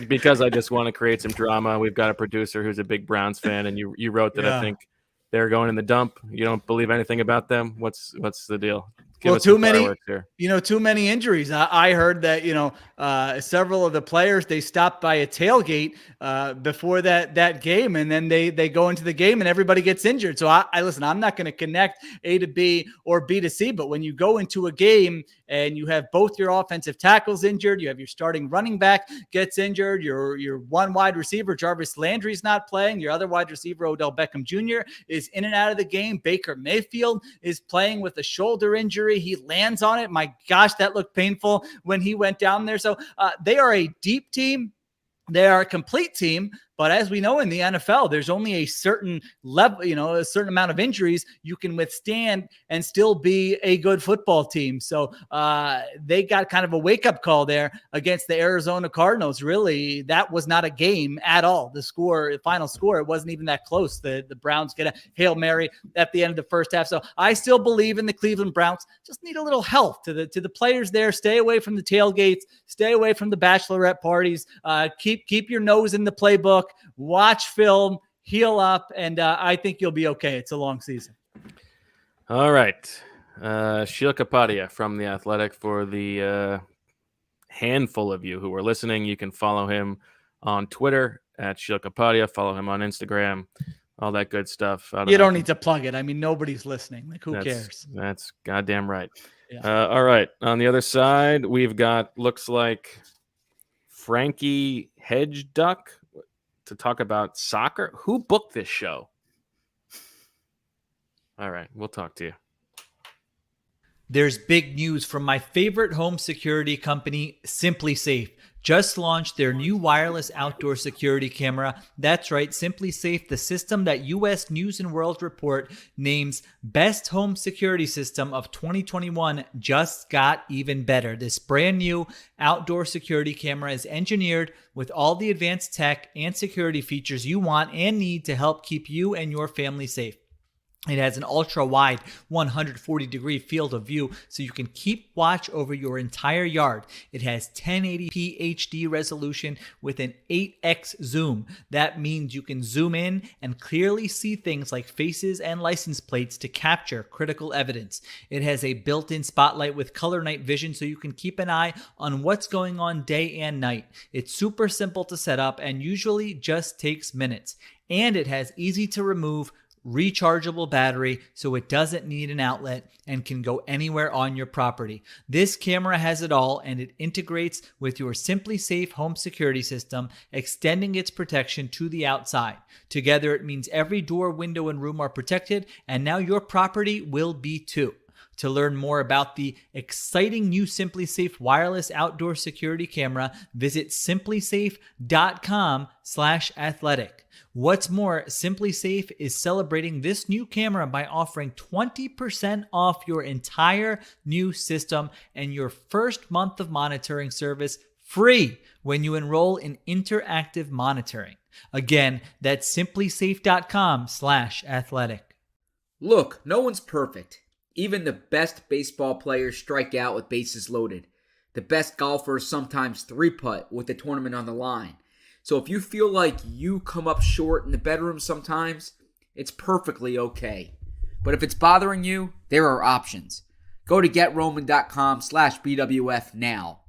because I just want to create some drama, we've got a producer who's a big Browns fan, and you wrote that I think they're going in the dump. You don't believe anything about them? What's the deal? Give us too some many, fireworks here. Too many injuries. I heard that, several of the players, they stopped by a tailgate before that game, and then they go into the game and everybody gets injured. So I listen, I'm not going to connect A to B or B to C, but when you go into a game and you have both your offensive tackles injured, you have your starting running back gets injured, your one wide receiver, Jarvis Landry's not playing, your other wide receiver, Odell Beckham Jr., is in and out of the game. Baker Mayfield is playing with a shoulder injury. He lands on it. My gosh, that looked painful when he went down there. So they are a deep team. They are a complete team. But as we know in the NFL, there's only a certain level, a certain amount of injuries you can withstand and still be a good football team. So they got kind of a wake-up call there against the Arizona Cardinals. Really, that was not a game at all. The final score, it wasn't even that close. The Browns get a Hail Mary at the end of the first half. So I still believe in the Cleveland Browns. Just need a little help to the players there. Stay away from the tailgates. Stay away from the bachelorette parties. Keep your nose in the playbook. Watch film, heal up, and I think you'll be okay. It's a long season. All right. Sheil Kapadia from The Athletic. For the handful of you who are listening, you can follow him on Twitter at Sheil Kapadia. Follow him on Instagram, all that good stuff. You don't need to plug it. I mean, nobody's listening. Like, who cares? That's goddamn right. Yeah. All right. On the other side, we've got, looks like, Frankie Hedge Duck to talk about soccer. Who booked this show? All right, we'll talk to you. There's big news from my favorite home security company, Simply Safe. Just launched their new wireless outdoor security camera. That's right, Simply Safe, the system that U.S. News and World Report names Best Home Security System of 2021, just got even better. This brand new outdoor security camera is engineered with all the advanced tech and security features you want and need to help keep you and your family safe. It has an ultra-wide 140-degree field of view so you can keep watch over your entire yard. It has 1080p HD resolution with an 8x zoom. That means you can zoom in and clearly see things like faces and license plates to capture critical evidence. It has a built-in spotlight with color night vision so you can keep an eye on what's going on day and night. It's super simple to set up and usually just takes minutes. And it has easy to remove rechargeable battery so it doesn't need an outlet and can go anywhere on your property. This camera has it all and it integrates with your Simply Safe home security system, extending its protection to the outside. Together it means every door, window, and room are protected, and now your property will be too. To learn more about the exciting new Simply Safe wireless outdoor security camera, visit simplysafe.com/athletic. What's more, Simply Safe is celebrating this new camera by offering 20% off your entire new system and your first month of monitoring service free when you enroll in interactive monitoring. Again, that's simplysafe.com/athletic. Look, no one's perfect. Even the best baseball players strike out with bases loaded. The best golfers sometimes three-putt with the tournament on the line. So if you feel like you come up short in the bedroom sometimes, it's perfectly okay. But if it's bothering you, there are options. Go to GetRoman.com/BWF now.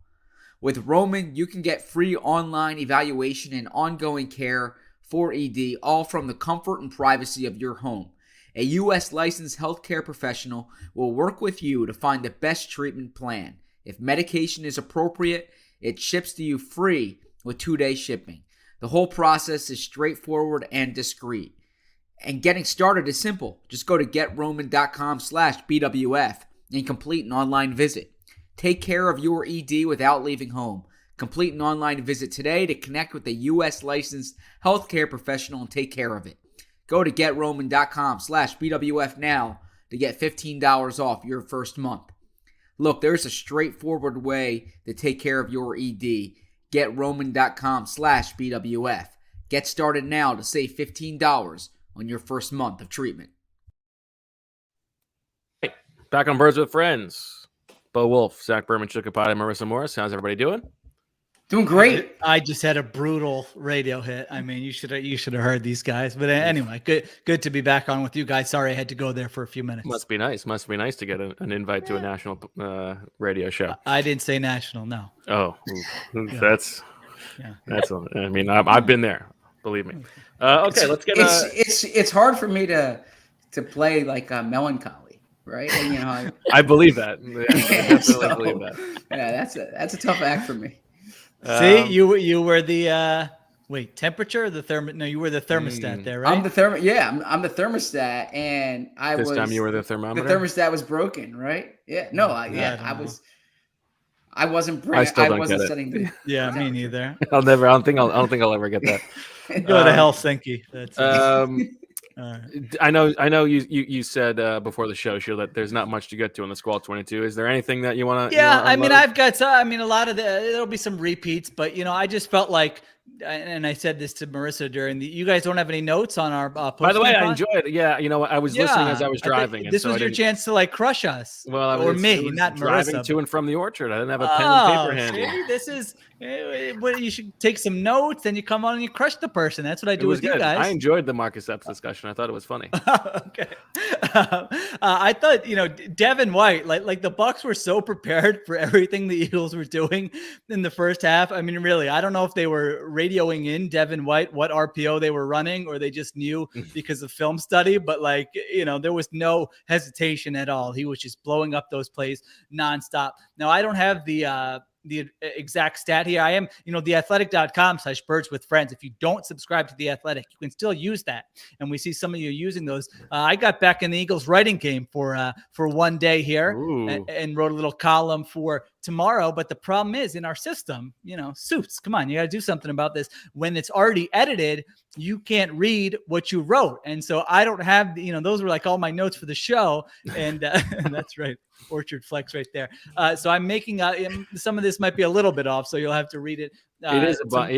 With Roman, you can get free online evaluation and ongoing care for ED, all from the comfort and privacy of your home. A U.S. licensed healthcare professional will work with you to find the best treatment plan. If medication is appropriate, it ships to you free with 2-day shipping. The whole process is straightforward and discreet. And getting started is simple. Just go to GetRoman.com/BWF and complete an online visit. Take care of your ED without leaving home. Complete an online visit today to connect with a U.S. licensed healthcare professional and take care of it. Go to GetRoman.com/BWF now to get $15 off your first month. Look, there's a straightforward way to take care of your ED. GetRoman.com/BWF. Get started now to save $15 on your first month of treatment. Hey, back on Birds with Friends. Bo Wolf, Zach Berman, Chukapati, Marissa Morris. How's everybody doing? Doing great. I just had a brutal radio hit. I mean, you should have heard these guys. But anyway, good to be back on with you guys. Sorry I had to go there for a few minutes. Must be nice to get an invite to a national radio show. I didn't say national, no. Oh, that's. I mean, I've been there. Believe me. Okay, let's get. It's hard for me to play like melancholy, right? And, I believe that. I definitely believe that. Yeah, that's a tough act for me. See, you were the temperature or the No, you were the thermostat there, right? I'm the I'm the thermostat, and This time you were the thermometer. The thermostat was broken, right? Yeah, no, I wasn't. I still don't wasn't get it. setting the. Yeah, me neither. I don't think I'll ever get that. Go to Helsinki. That's I know you said before the show, Sheil, that there's not much to get to in the Squall 22. Is there anything that you want to? Yeah, I mean, I've got a lot of there'll be some repeats, but I just felt like, and I said this to Marissa you guys don't have any notes on our post. By the way, I enjoyed it. Yeah, I was listening as I was driving. This was your chance to crush us. Well, or me, not driving Marissa. To and from the orchard. I didn't have a pen and paper handy. See, this is what you should take some notes, and you come on and you crush the person. That's what I do with you guys. I enjoyed the Marcus Epps discussion. I thought it was funny. Okay. I thought, Devin White, like the Bucs were so prepared for everything the Eagles were doing in the first half. I mean, really, I don't know if they were radioing in Devin White what RPO they were running, or they just knew because of film study, but there was no hesitation at all. He was just blowing up those plays nonstop. Now, I don't have the exact stat here. I am, theathletic.com/birds with friends. If you don't subscribe to The Athletic, you can still use that. And we see some of you using those. I got back in the Eagles writing game for one day here and wrote a little column for tomorrow. But the problem is in our system, Suits, come on, you got to do something about this. When it's already edited, you can't read what you wrote. And so I don't have, those were like all my notes for the show. And that's right. Orchard Flex right there. So I'm making some of this might be a little bit off, so you'll have to read it. It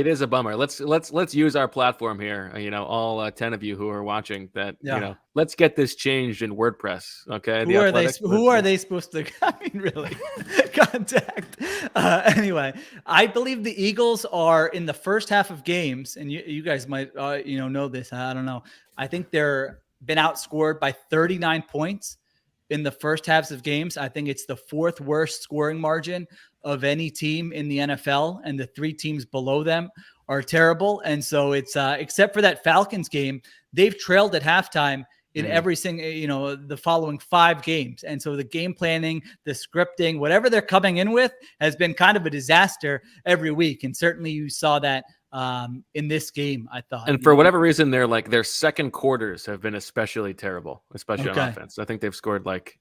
is a bummer. Let's use our platform here. All 10 of you who are watching that. Let's get this changed in WordPress. Okay. Who are they supposed to? I mean, really contact? Anyway, I believe the Eagles are in the first half of games, and you guys might know this. I don't know. I think they're been outscored by 39 points in the first halves of games. I think it's the fourth worst scoring margin of any team in the NFL, and the three teams below them are terrible. And so it's except for that Falcons game, they've trailed at halftime in every single, the following 5 games. And so the game planning, the scripting, whatever they're coming in with has been kind of a disaster every week. And certainly you saw that in this game, I thought. And for whatever reason, their second quarters have been especially terrible, especially on offense. I think they've scored like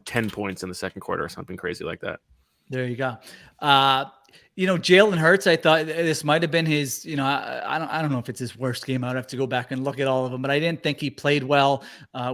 10 points in the second quarter or something crazy like that. There you go. Jalen Hurts, I thought this might have been his, I don't know if it's his worst game. I'd have to go back and look at all of them, but I didn't think he played well,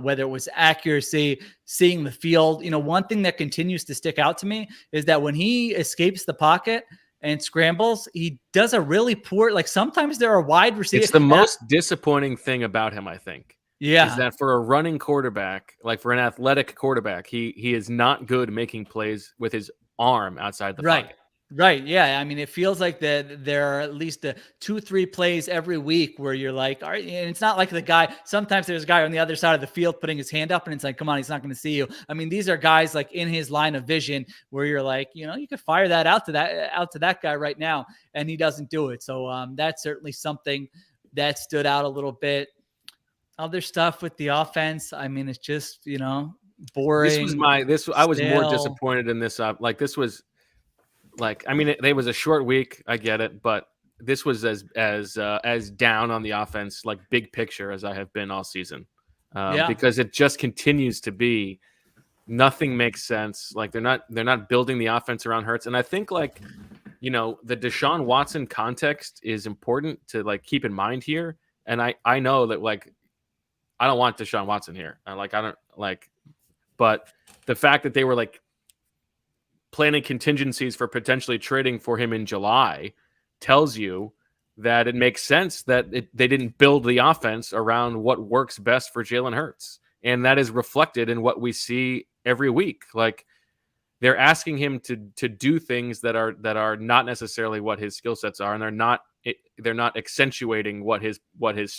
whether it was accuracy, seeing the field. One thing that continues to stick out to me is that when he escapes the pocket and scrambles, he does a really poor, sometimes there are wide receivers. It's the most disappointing thing about him, I think. Yeah. is that for a running quarterback, like for an athletic quarterback, he is not good making plays with his arm outside the Right. pocket. Right. Yeah. I mean, it feels like there are at least 2-3 plays every week where you're like, all right. And it's not like the guy, sometimes there's a guy on the other side of the field putting his hand up and it's like, come on, he's not going to see you. I mean, these are guys like in his line of vision where you're like, you could fire that out to that guy right now. And he doesn't do it. So that's certainly something that stood out a little bit. Other stuff with the offense. I mean, it's just, boring. I was more stale. disappointed in this. This was I mean, it was a short week. I get it, but this was as down on the offense, like big picture, as I have been all season. Because it just continues to be nothing makes sense. Like they're not building the offense around Hurts, and I think the Deshaun Watson context is important to keep in mind here. And I know that I don't want Deshaun Watson here. But the fact that they were planning contingencies for potentially trading for him in July tells you that it makes sense that they didn't build the offense around what works best for Jalen Hurts. And that is reflected in what we see every week. They're asking him to do things that are not necessarily what his skill sets are, and they're not accentuating what his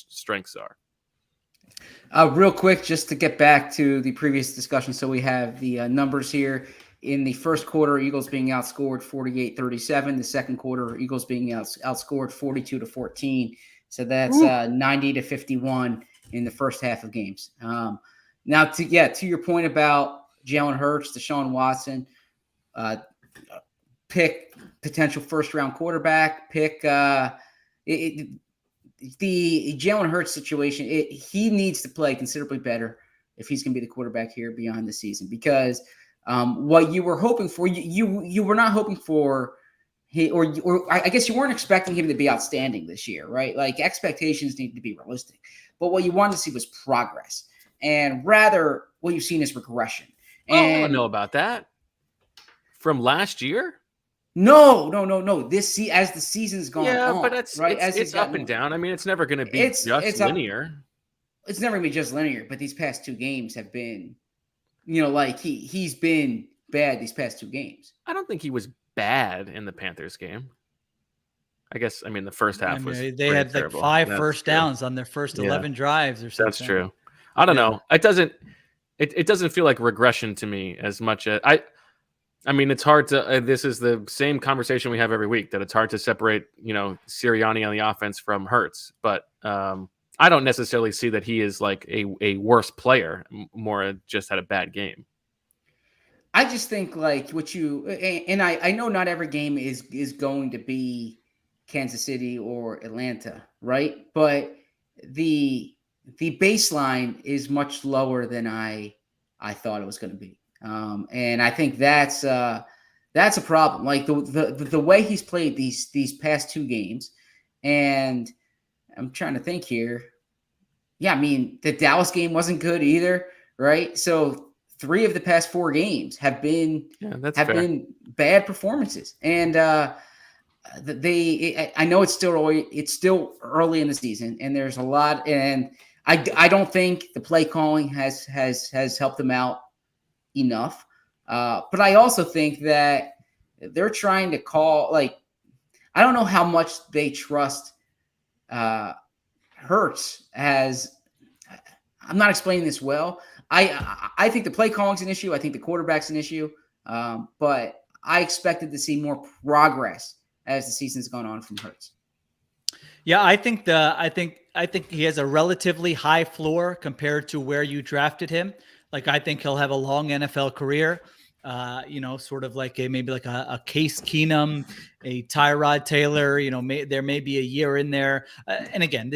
strengths are. Real quick, just to get back to the previous discussion. So we have the numbers here. In the first quarter, Eagles being outscored 48-37. The second quarter, Eagles being outscored 42-14. So that's 90-51 in the first half of games. Now, to your point about Jalen Hurts, Deshaun Watson, pick potential first-round quarterback, pick the Jalen Hurts situation. He needs to play considerably better if he's going to be the quarterback here beyond the season, because what you were hoping for, you were not hoping for, or I guess you weren't expecting him to be outstanding this year, right? Expectations need to be realistic, but what you wanted to see was progress, and rather what you've seen is regression. And I don't know about that. From last year? No. As the season's gone on, but it's up and down. I mean, it's never going to be just linear. It's never going to be just linear, but these past two games have been, he's been bad these past two games. I don't think he was bad in the Panthers game. I guess, the first half was they had terrible. 5 first downs on their first 11 drives or something. That's true. I don't know. It doesn't feel like regression to me as much as it's hard to. This is the same conversation we have every week, that it's hard to separate, Sirianni on the offense from Hurts. But I don't necessarily see that he is a worse player. More just had a bad game. I just think what you and I know not every game is going to be Kansas City or Atlanta, right? But the baseline is much lower than I thought it was going to be. And I think that's a problem. The way he's played these past two games, and I'm trying to think here. Yeah, the Dallas game wasn't good either, right? So 3 of the past 4 games have been been bad performances, and I know it's still early in the season, and there's a lot, and I don't think the play calling has helped them out enough. But I also think that they're trying to call, I don't know how much they trust Hurts as, I'm not explaining this well. I think the play calling's an issue. I think the quarterback's an issue. But I expected to see more progress as the season's gone on from Hurts. Yeah, I think he has a relatively high floor compared to where you drafted him. I think he'll have a long NFL career. Sort of maybe a Case Keenum, a Tyrod Taylor. There may be a year in there. And again,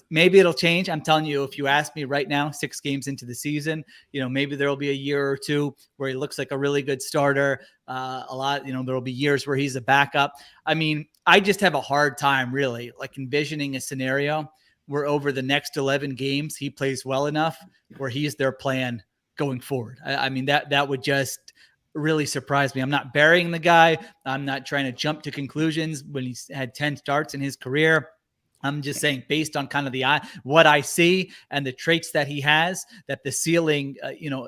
maybe it'll change. I'm telling you, if you ask me right now, 6 games into the season, maybe there'll be a year or two where he looks like a really good starter. There'll be years where he's a backup. I just have a hard time really envisioning a scenario where over the next 11 games, he plays well enough where he's their plan going forward. That would just really surprise me. I'm not burying the guy. I'm not trying to jump to conclusions when he's had 10 starts in his career. I'm just saying, based on kind of what I see and the traits that he has, that the ceiling,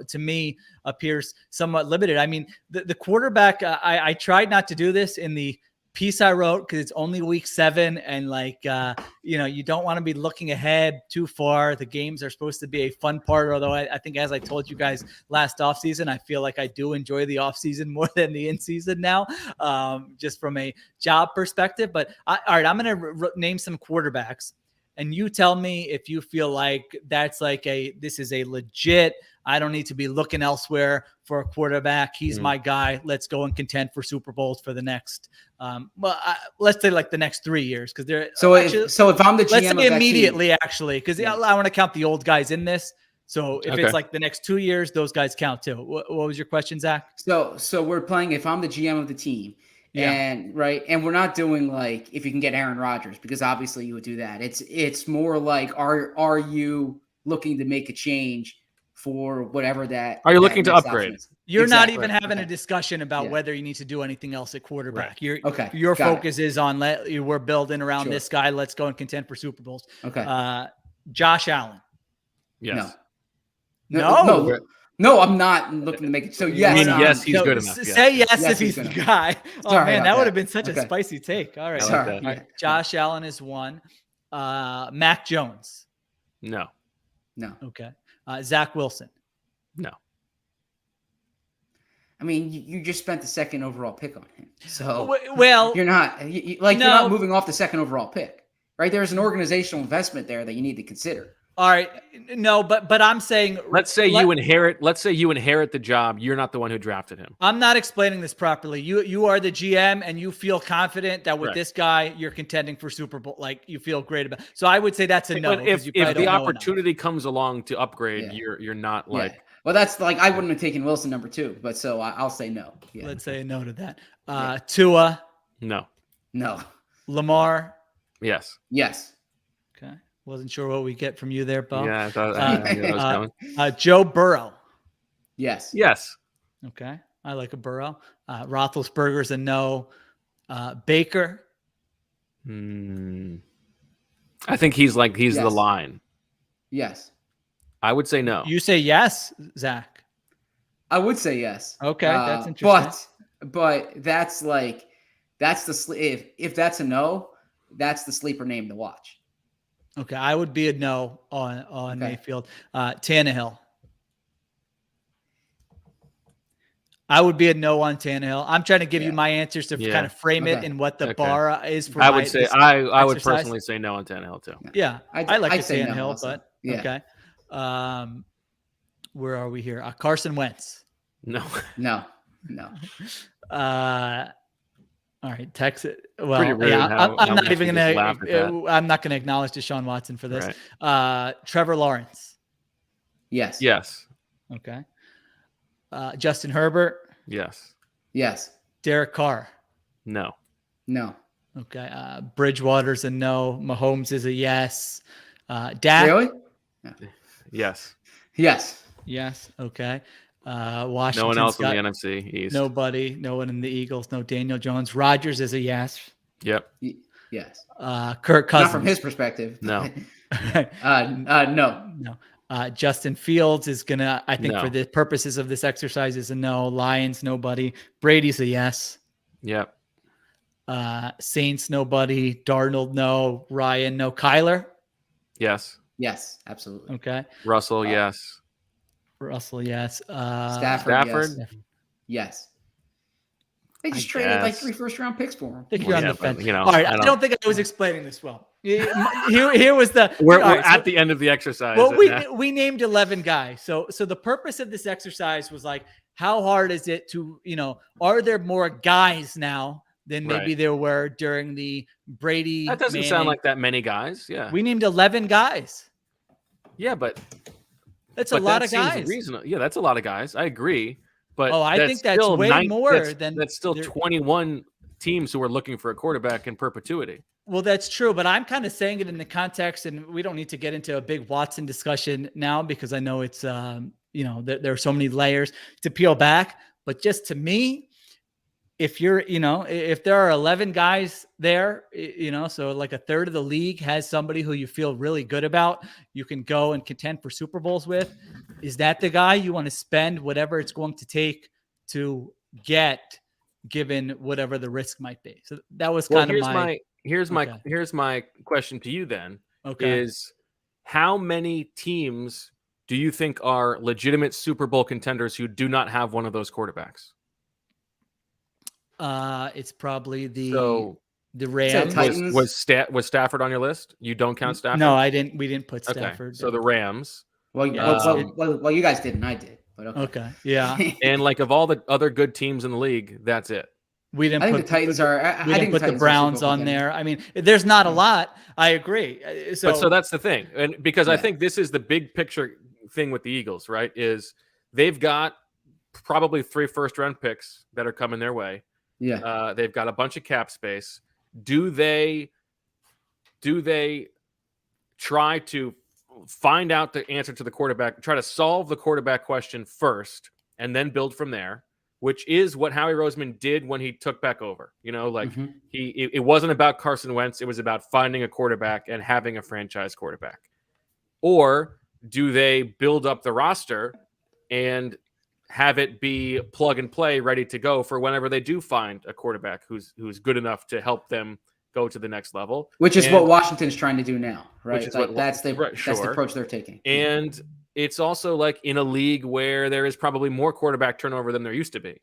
to me appears somewhat limited. I mean, the quarterback, I tried not to do this in the piece I wrote because it's only week 7 and you don't want to be looking ahead too far. The games are supposed to be a fun part, although I think, as I told you guys last offseason, I feel like I do enjoy the offseason more than the in-season now, just from a job perspective. But all right, I'm going to name some quarterbacks, and you tell me if you feel like this is a legit, I don't need to be looking elsewhere for a quarterback. He's my guy. Let's go and contend for Super Bowls for the next, let's say like the next 3 years. Cause they're so if I'm the GM, let's say of that immediately, team, actually, cause I want to count the old guys in this. So if it's like the next 2 years, those guys count too. What was your question, Zach? So we're playing, if I'm the GM of the team, and we're not doing like, if you can get Aaron Rodgers, because obviously you would do that. It's more like, are you looking to make a change for whatever that? Are you looking to upgrade? You're not even having a discussion about whether you need to do anything else at quarterback. Right. Your focus is on we're building around this guy. Let's go and contend for Super Bowls. Okay. Josh Allen. Yes. No, I'm not looking to make it. So yes, yes, he's good enough. Say yes if he's the guy. Sorry, man, that would have been such a spicy take. All right. Sorry. All right. Josh Allen is one. Mac Jones. No. Okay. Zach Wilson. No. I mean, you just spent the second overall pick on him. So well, you're not you're not moving off the second overall pick, right? There's an organizational investment there that you need to consider. All right. No, but I'm saying, let's say you inherit the job. You're not the one who drafted him. I'm not explaining this properly. You are the GM and you feel confident that with this guy, you're contending for Super Bowl. Like you feel great about. So I would say that's a no. But if the opportunity comes along to upgrade, you're not like. Yeah. Well, that's like, I wouldn't have taken Wilson number 2, but so I'll say no. Yeah. Let's say a no to that. Tua. No. Lamar. Yes. Okay. Wasn't sure what we get from you there, Bo. Yeah, I thought I knew that was going. Joe Burrow. Yes. Okay. I like a Burrow. Roethlisberger's a no. Baker. I think he's the line. Yes. I would say no. You say yes, Zach. I would say yes. Okay, that's interesting. But that's if that's a no, that's the sleeper name to watch. Okay, I would be a no on Mayfield. Tannehill. I would be a no on Tannehill. I'm trying to give you my answers to kind of frame it in what the bar is for. I would say I would personally say no on Tannehill too. Yeah, I like Tannehill, no but okay. Where are we here? Carson Wentz. No. All right, Texas. Well, I'm not even gonna. I'm not gonna acknowledge Deshaun Watson for this. Right. Trevor Lawrence. Yes. Okay. Justin Herbert. Yes. Derek Carr. No. Okay. Bridgewater's a no. Mahomes is a yes. Dak. Really? Yes. Okay. Washington. No one else in the NFC East. Nobody. No one in the Eagles. No Daniel Jones. Rodgers is a yes. Yep. Yes. Kirk Cousins. Not from his perspective. No. No. Justin Fields is gonna. I think for the purposes of this exercise is a no. Lions. Nobody. Brady's a yes. Yep. Saints. Nobody. Darnold. No. Ryan. No. Kyler. Yes. Absolutely. Okay. Russell. Yes. Yes. Stafford. Yes. They just traded like 3 first-round picks for him. I think you're on the fence. All right. I don't think I was explaining this well. Here was the. We're at the end of the exercise. Well, we named 11 guys. So the purpose of this exercise was like, how hard is it to, are there more guys now than maybe there were during the Brady? That doesn't sound like that many guys. Yeah. We named 11 guys. Yeah, but that's a lot of guys. Reasonable. Yeah, that's a lot of guys. I agree. But I think that's way more than that's still 21 teams who are looking for a quarterback in perpetuity. Well, that's true, but I'm kind of saying it in the context, and we don't need to get into a big Watson discussion now because I know it's there are so many layers to peel back. But just to me, if you're, if there are 11 guys there, so like a third of the league has somebody who you feel really good about, you can go and contend for Super Bowls with. Is that the guy you want to spend whatever it's going to take to get, given whatever the risk might be? So that was kind of here's my question to you then. Okay. Is how many teams do you think are legitimate Super Bowl contenders who do not have one of those quarterbacks? It's probably the Rams. Titans. Was Stafford on your list? You don't count Stafford? No, I didn't. We didn't put Okay, Stafford. so the Rams. Well, you guys didn't. I did. But Okay. Yeah. And like of all the other good teams in the league, that's it. We didn't I think put the Titans are. we didn't put the Browns on there. I mean, there's not a lot. I agree. So that's the thing. And because I Yeah. think this is the big picture thing with the Eagles, right? Is they've got probably 3 first-round picks that are coming their way. Yeah. They've got a bunch of cap space. Do they try to find out the answer to the quarterback, try to solve the quarterback question first, and then build from there, which is what Howie Roseman did when he took back over. It wasn't about Carson Wentz. It was about finding a quarterback and having a franchise quarterback. Or do they build up the roster and have it be plug and play, ready to go for whenever they do find a quarterback who's good enough to help them go to the next level? Which is what Washington's trying to do now, right? That's the sure. approach they're taking. And it's also like in a league where there is probably more quarterback turnover than there used to be.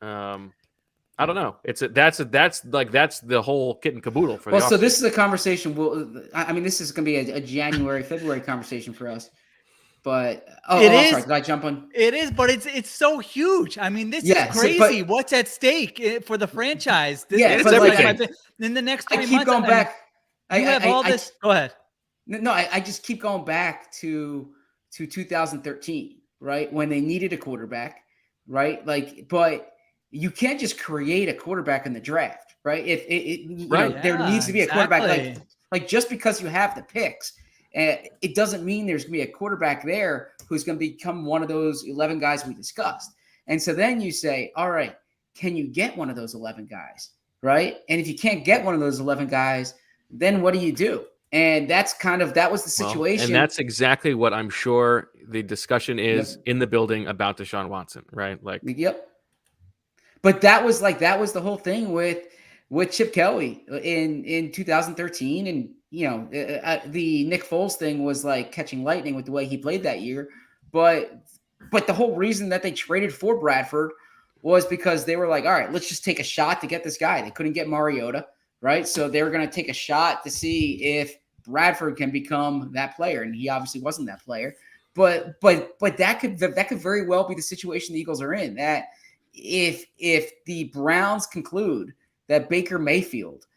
I don't know. That's the whole kit and caboodle for the so this is a conversation. This is going to be a January, February conversation for us. But sorry, did I jump on? It is, but it's so huge. I mean, this is crazy. What's at stake for the franchise? It's everything. In the next 3 months, I keep going back. You have all this. Go ahead. No, I just keep going back to 2013, right? When they needed a quarterback, right? But you can't just create a quarterback in the draft, right? There needs to be a quarterback. Like just because you have the picks, it doesn't mean there's going to be a quarterback there who's going to become one of those 11 guys we discussed. And so then you say, all right, can you get one of those 11 guys, right? And if you can't get one of those 11 guys, then what do you do? And that was the situation. And that's exactly what I'm sure the discussion is in the building about Deshaun Watson, right? Yep. But that was the whole thing with Chip Kelly in 2013. And, the Nick Foles thing was like catching lightning with the way he played that year. But the whole reason that they traded for Bradford was because they were like, all right, let's just take a shot to get this guy. They couldn't get Mariota, right? So they were going to take a shot to see if Bradford can become that player. And he obviously wasn't that player. But that could very well be the situation the Eagles are in. That if the Browns conclude that Baker Mayfield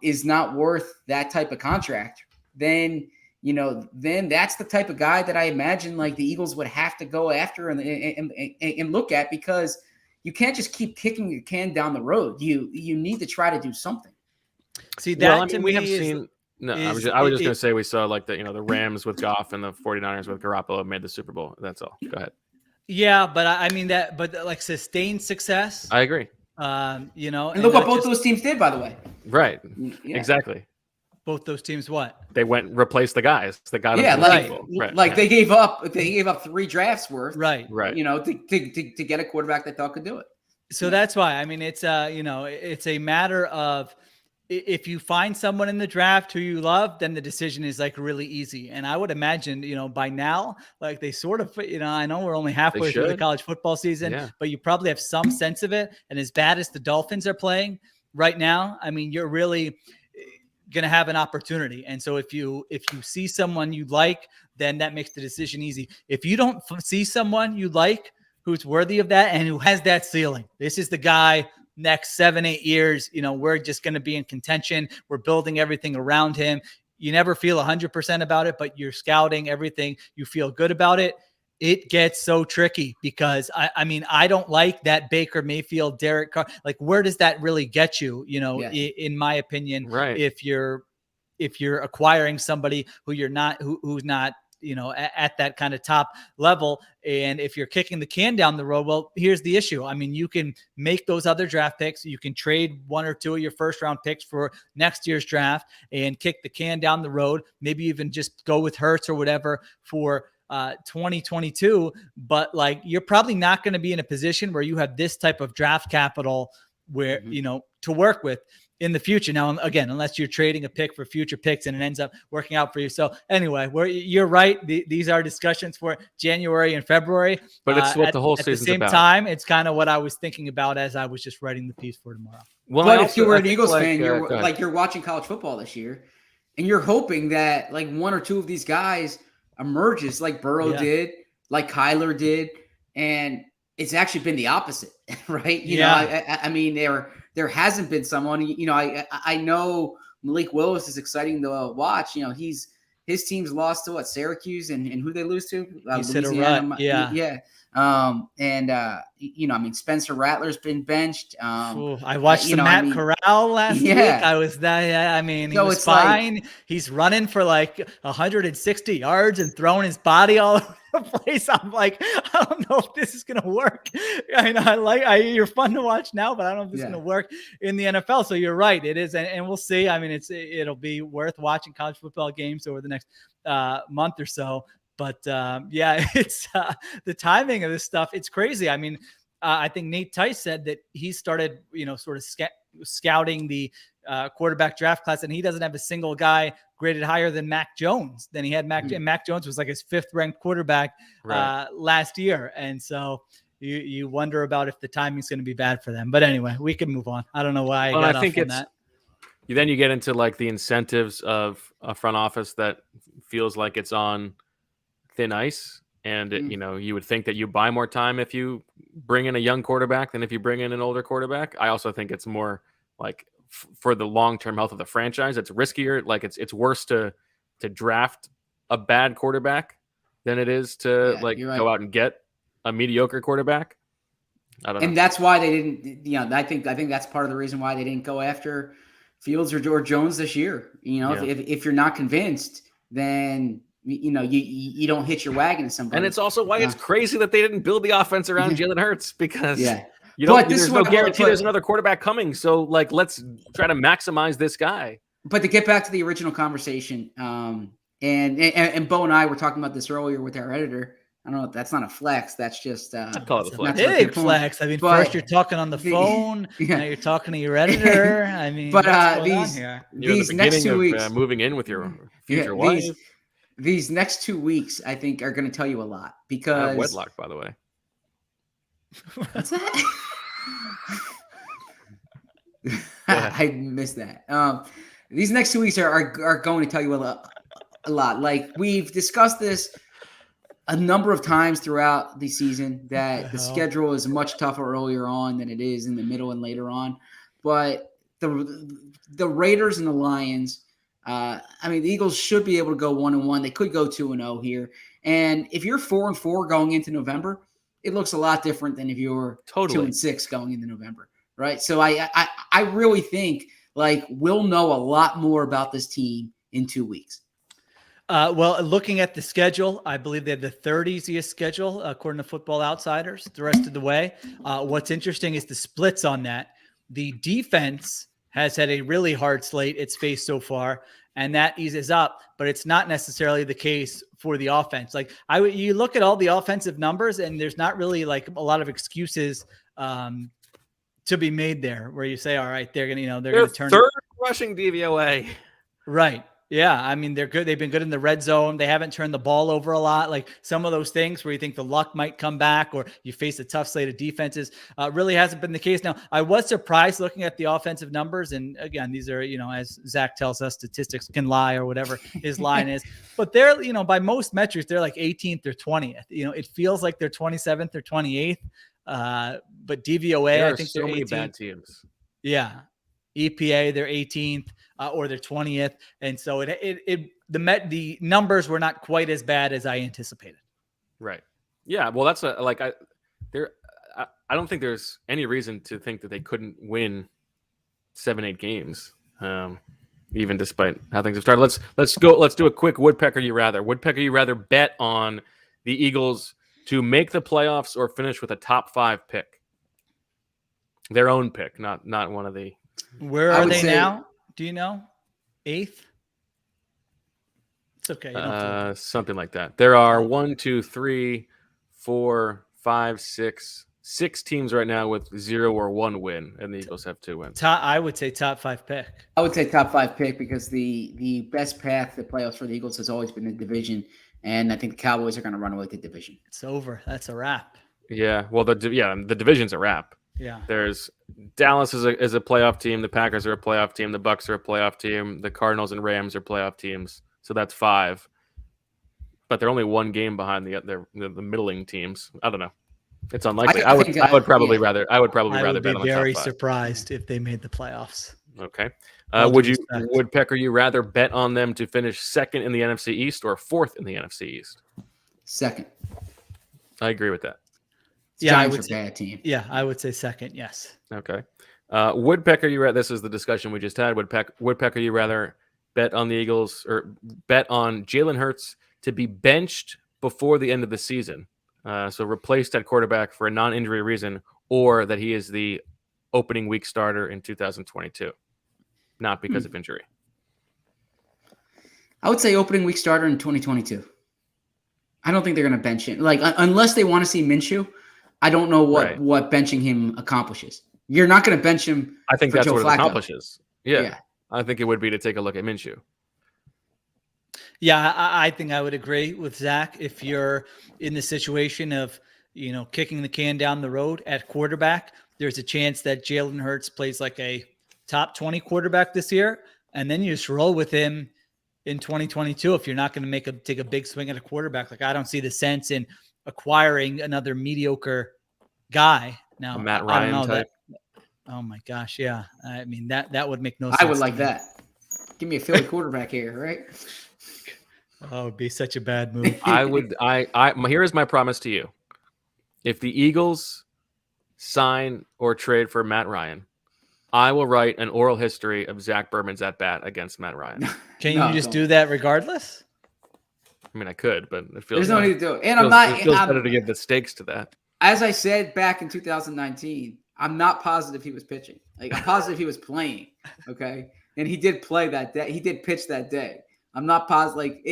is not worth that type of contract, then that's the type of guy that I imagine like the Eagles would have to go after and look at, because you can't just keep kicking your can down the road. You need to try to do something. See, that we have seen. No, I was just going to say we saw like the Rams with Goff and the 49ers with Garoppolo made the Super Bowl. That's all. Go ahead. Yeah, but but like sustained success. I agree. And look what both those teams did, by the way. Right. Yeah. Exactly. Both those teams, what? They went and replaced the guys that got them. Right. They gave up 3 drafts worth. Right. To get a quarterback they thought could do it. So that's why. I mean, it's it's a matter of, if you find someone in the draft who you love, then the decision is like really easy. And I would imagine, by now, like they sort of, I know we're only halfway through the college football season, but you probably have some sense of it. And as bad as the Dolphins are playing right now, I mean, you're really going to have an opportunity. And so if you see someone you like, then that makes the decision easy. If you don't see someone you like who's worthy of that and who has that ceiling, this is the guy. Next 7-8 years, we're just going to be in contention. We're building everything around him. You never feel 100% about it, but you're scouting everything. You feel good about it. It gets so tricky because I don't like that Baker Mayfield, Derek Carr. Like, where does that really get you? In my opinion, right. If you're acquiring somebody who's not at that kind of top level. And if you're kicking the can down the road, well, here's the issue. I mean, you can make those other draft picks. You can trade one or two of your first round picks for next year's draft and kick the can down the road. Maybe even just go with Hurts or whatever for 2022. But like, you're probably not going to be in a position where you have this type of draft capital where, to work with in the future. Now, again, unless you're trading a pick for future picks and it ends up working out for you. So anyway, you're right. These are discussions for January and February. But it's what the whole at season's the same about. time, it's kind of what I was thinking about as I was just writing the piece for tomorrow. Well, But if you were an Eagles fan, go you're ahead. you're watching college football this year, and you're hoping that like one or two of these guys emerges, like Burrow did, like Kyler did, and it's actually been the opposite, right? You know, I mean, there hasn't been someone. I know Malik Willis is exciting to watch. You know, his team's lost to Syracuse and who they lose to? Louisiana. Yeah. I mean, Spencer Rattler's been benched. I watched Matt Corral last week. I was that. I mean, he was fine. He's running for like 160 yards and throwing his body all over the place. I'm like, I don't know if this is gonna work. You're fun to watch now, but I don't know if this is gonna work in the NFL. So you're right, it is, and we'll see. I mean, it'll be worth watching college football games over the next month or so. But it's the timing of this stuff. It's crazy. I mean, I think Nate Tice said that he started, sort of scouting the quarterback draft class, and he doesn't have a single guy graded higher than Mac Jones. Then he had Mac Jones was like his 5th ranked quarterback last year. And so you wonder about if the timing's going to be bad for them. But anyway, we can move on. I don't know why I got off on that. Then you get into like the incentives of a front office that feels like it's on thin ice, and you would think that you buy more time if you bring in a young quarterback than if you bring in an older quarterback. I also think it's more like for the long-term health of the franchise, it's riskier. Like it's worse to draft a bad quarterback than it is to go out and get a mediocre quarterback. I don't know. And that's why they didn't. I think that's part of the reason why they didn't go after Fields or Jones this year. If you're not convinced, then you don't hitch your wagon to somebody. And it's also why it's crazy that they didn't build the offense around Jalen Hurts, because there's no guarantee there's another quarterback coming. So like, let's try to maximize this guy. But to get back to the original conversation, and Bo and I were talking about this earlier with our editor. I don't know if that's not a flex. That's just I call it a flex. Big flex. I mean, first you're talking on the phone. Now you're talking to your editor. I mean, but these next 2 weeks, moving in with your future wife. These next 2 weeks, I think, are going to tell you a lot because wedlock, by the way. What's that? I missed that. These next 2 weeks are going to tell you a lot. Like we've discussed this a number of times throughout the season that the schedule is much tougher earlier on than it is in the middle and later on. But the Raiders and the Lions, the Eagles should be able to go 1-1. They could go 2-0 here. And if you're 4-4 going into November, it looks a lot different than if you're 2-6 going into November, right? So I really think like we'll know a lot more about this team in 2 weeks. Well, looking at the schedule, I believe they have the third easiest schedule, according to Football Outsiders, the rest of the way. What's interesting is the splits on that. The defense has had a really hard slate it's faced so far, and that eases up, but it's not necessarily the case for the offense. Like you look at all the offensive numbers, and there's not really like a lot of excuses to be made there where you say, all right, they're going to turn third rushing DVOA. Right. Yeah, I mean, they're good. They've been good in the red zone. They haven't turned the ball over a lot. Like some of those things where you think the luck might come back or you face a tough slate of defenses really hasn't been the case. Now, I was surprised looking at the offensive numbers. And again, these are, as Zach tells us, statistics can lie or whatever his line is. But they're, by most metrics, they're like 18th or 20th. It feels like they're 27th or 28th. But DVOA, I think so they're many 18th. bad teams. Yeah. EPA, they're 18th or they're 20th. And so the numbers were not quite as bad as I anticipated. Right. Yeah. Well, that's I don't think there's any reason to think that they couldn't win 7-8 games. even despite how things have started. Let's go. Let's do a quick Woodpecker you rather. Woodpecker you rather bet on the Eagles to make the playoffs or finish with a top 5 pick? Their own pick, not one of the. Where are they now? Do you know? 8th? It's okay. You don't have to Something like that. There are 1, 2, 3, 4, 5, 6 teams right now with 0 or 1 win, and the Eagles have 2 wins. I would say top 5 pick. I would say top 5 pick because the best path to playoffs for the Eagles has always been the division, and I think the Cowboys are going to run away with the division. It's over. That's a wrap. Yeah, well, the division's a wrap. Yeah. There's Dallas is a playoff team. The Packers are a playoff team. The Bucs are a playoff team. The Cardinals and Rams are playoff teams. So that's 5. But they're only 1 game behind the middling teams. I don't know. It's unlikely. I would probably rather bet on the top 5. I would be very surprised if they made the playoffs. Okay. Woodpecker, you rather bet on them to finish 2nd in the NFC East or 4th in the NFC East? 2nd. I agree with that. Giants are a bad team. Yeah, I would say 2nd. Yes. Okay. Woodpecker, you rather. This is the discussion we just had. Woodpecker, you rather bet on the Eagles or bet on Jalen Hurts to be benched before the end of the season, so replaced at quarterback for a non-injury reason, or that he is the opening week starter in 2022, not because of injury? I would say opening week starter in 2022. I don't think they're going to bench him. Like, unless they want to see Minshew, I don't know what benching him accomplishes. You're not going to bench him. I think that's Joe what Flacco. it accomplishes. Yeah. I think it would be to take a look at Minshew. Yeah, I think I would agree with Zach. If you're in the situation of, kicking the can down the road at quarterback, there's a chance that Jalen Hurts plays like a top 20 quarterback this year, and then you just roll with him in 2022 if you're not going to take a big swing at a quarterback. Like, I don't see the sense in acquiring another mediocre guy. Now, Matt Ryan type. Oh my gosh, yeah. I mean, that would make no sense. I would like that. Give me a Philly quarterback here, right? Oh, it'd be such a bad move. Here is my promise to you. If the Eagles sign or trade for Matt Ryan, I will write an oral history of Zach Berman's at bat against Matt Ryan. Can you just do that regardless? I mean, I could, but it feels there's no need to do it. And it feels better to give the stakes to that. As I said back in 2019, I'm not positive he was pitching. Like, I'm positive he was playing. Okay, and he did play that day. He did pitch that day. I'm not positive. Like,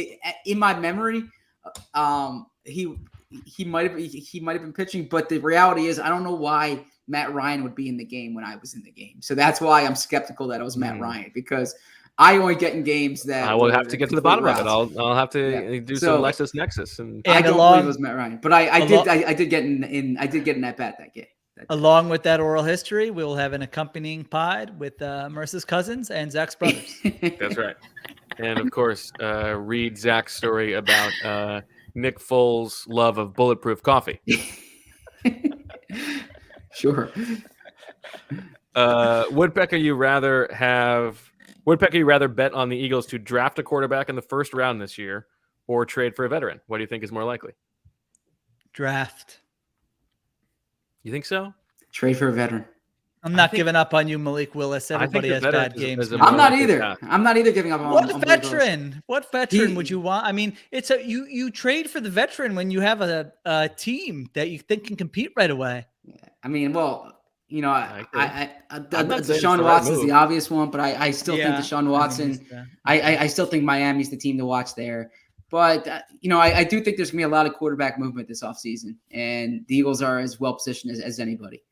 in my memory, he might have been pitching, but the reality is I don't know why Matt Ryan would be in the game when I was in the game. So that's why I'm skeptical that it was Matt Ryan, because I only get in games that I will have to get to the bottom of it. I'll have to do some LexisNexis, and I don't believe it was Matt Ryan, but I did get in that bat that game. Along with that oral history, we will have an accompanying pod with Marissa's cousins and Zach's brothers. That's right. And of course, read Zach's story about Nick Foles' love of bulletproof coffee. Sure. Woodpecker, you rather bet on the Eagles to draft a quarterback in the first round this year or trade for a veteran? What do you think is more likely? Draft. You think so? Trade for a veteran. I'm not giving up on you, Malik Willis. Everybody has bad games. I'm not either. I'm not either giving up on What veteran? What veteran would you want? I mean, it's you trade for the veteran when you have a team that you think can compete right away. Yeah. I mean, well, Deshaun Watson's the obvious one, but I still think Deshaun Watson. I still think Miami's the team to watch there. But, I do think there's going to be a lot of quarterback movement this offseason, and the Eagles are as well positioned as anybody.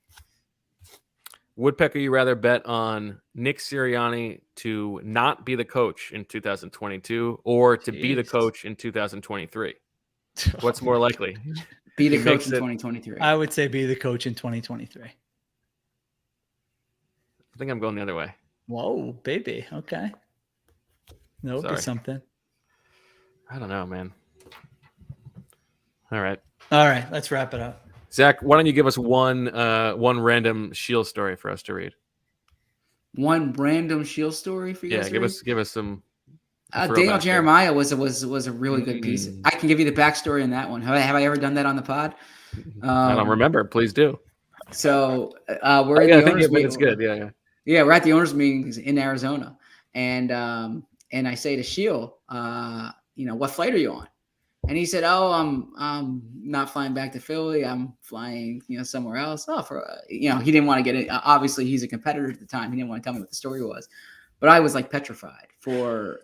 Woodpecker, you rather bet on Nick Sirianni to not be the coach in 2022 or to be the coach in 2023? What's more likely? Be the coach in 2023. I would say be the coach in 2023. I think I'm going the other way. Whoa, baby. Okay. That would be something. I don't know, man. All right. Let's wrap it up. Zach, why don't you give us one random Sheil story for us to read? One random Sheil story for you? Yeah, give us some. Daniel Jeremiah was a really good piece. I can give you the backstory on that one. Have I ever done that on the pod? I don't remember. Please do. So we're at the owners meeting. It's good. Yeah. Yeah, we're at the owners meetings in Arizona, And I say to Sheil, what flight are you on? And he said, "Oh, I'm not flying back to Philly. I'm flying, somewhere else." Oh, he didn't want to get it. Obviously, he's a competitor at the time. He didn't want to tell me what the story was. But I was like petrified for,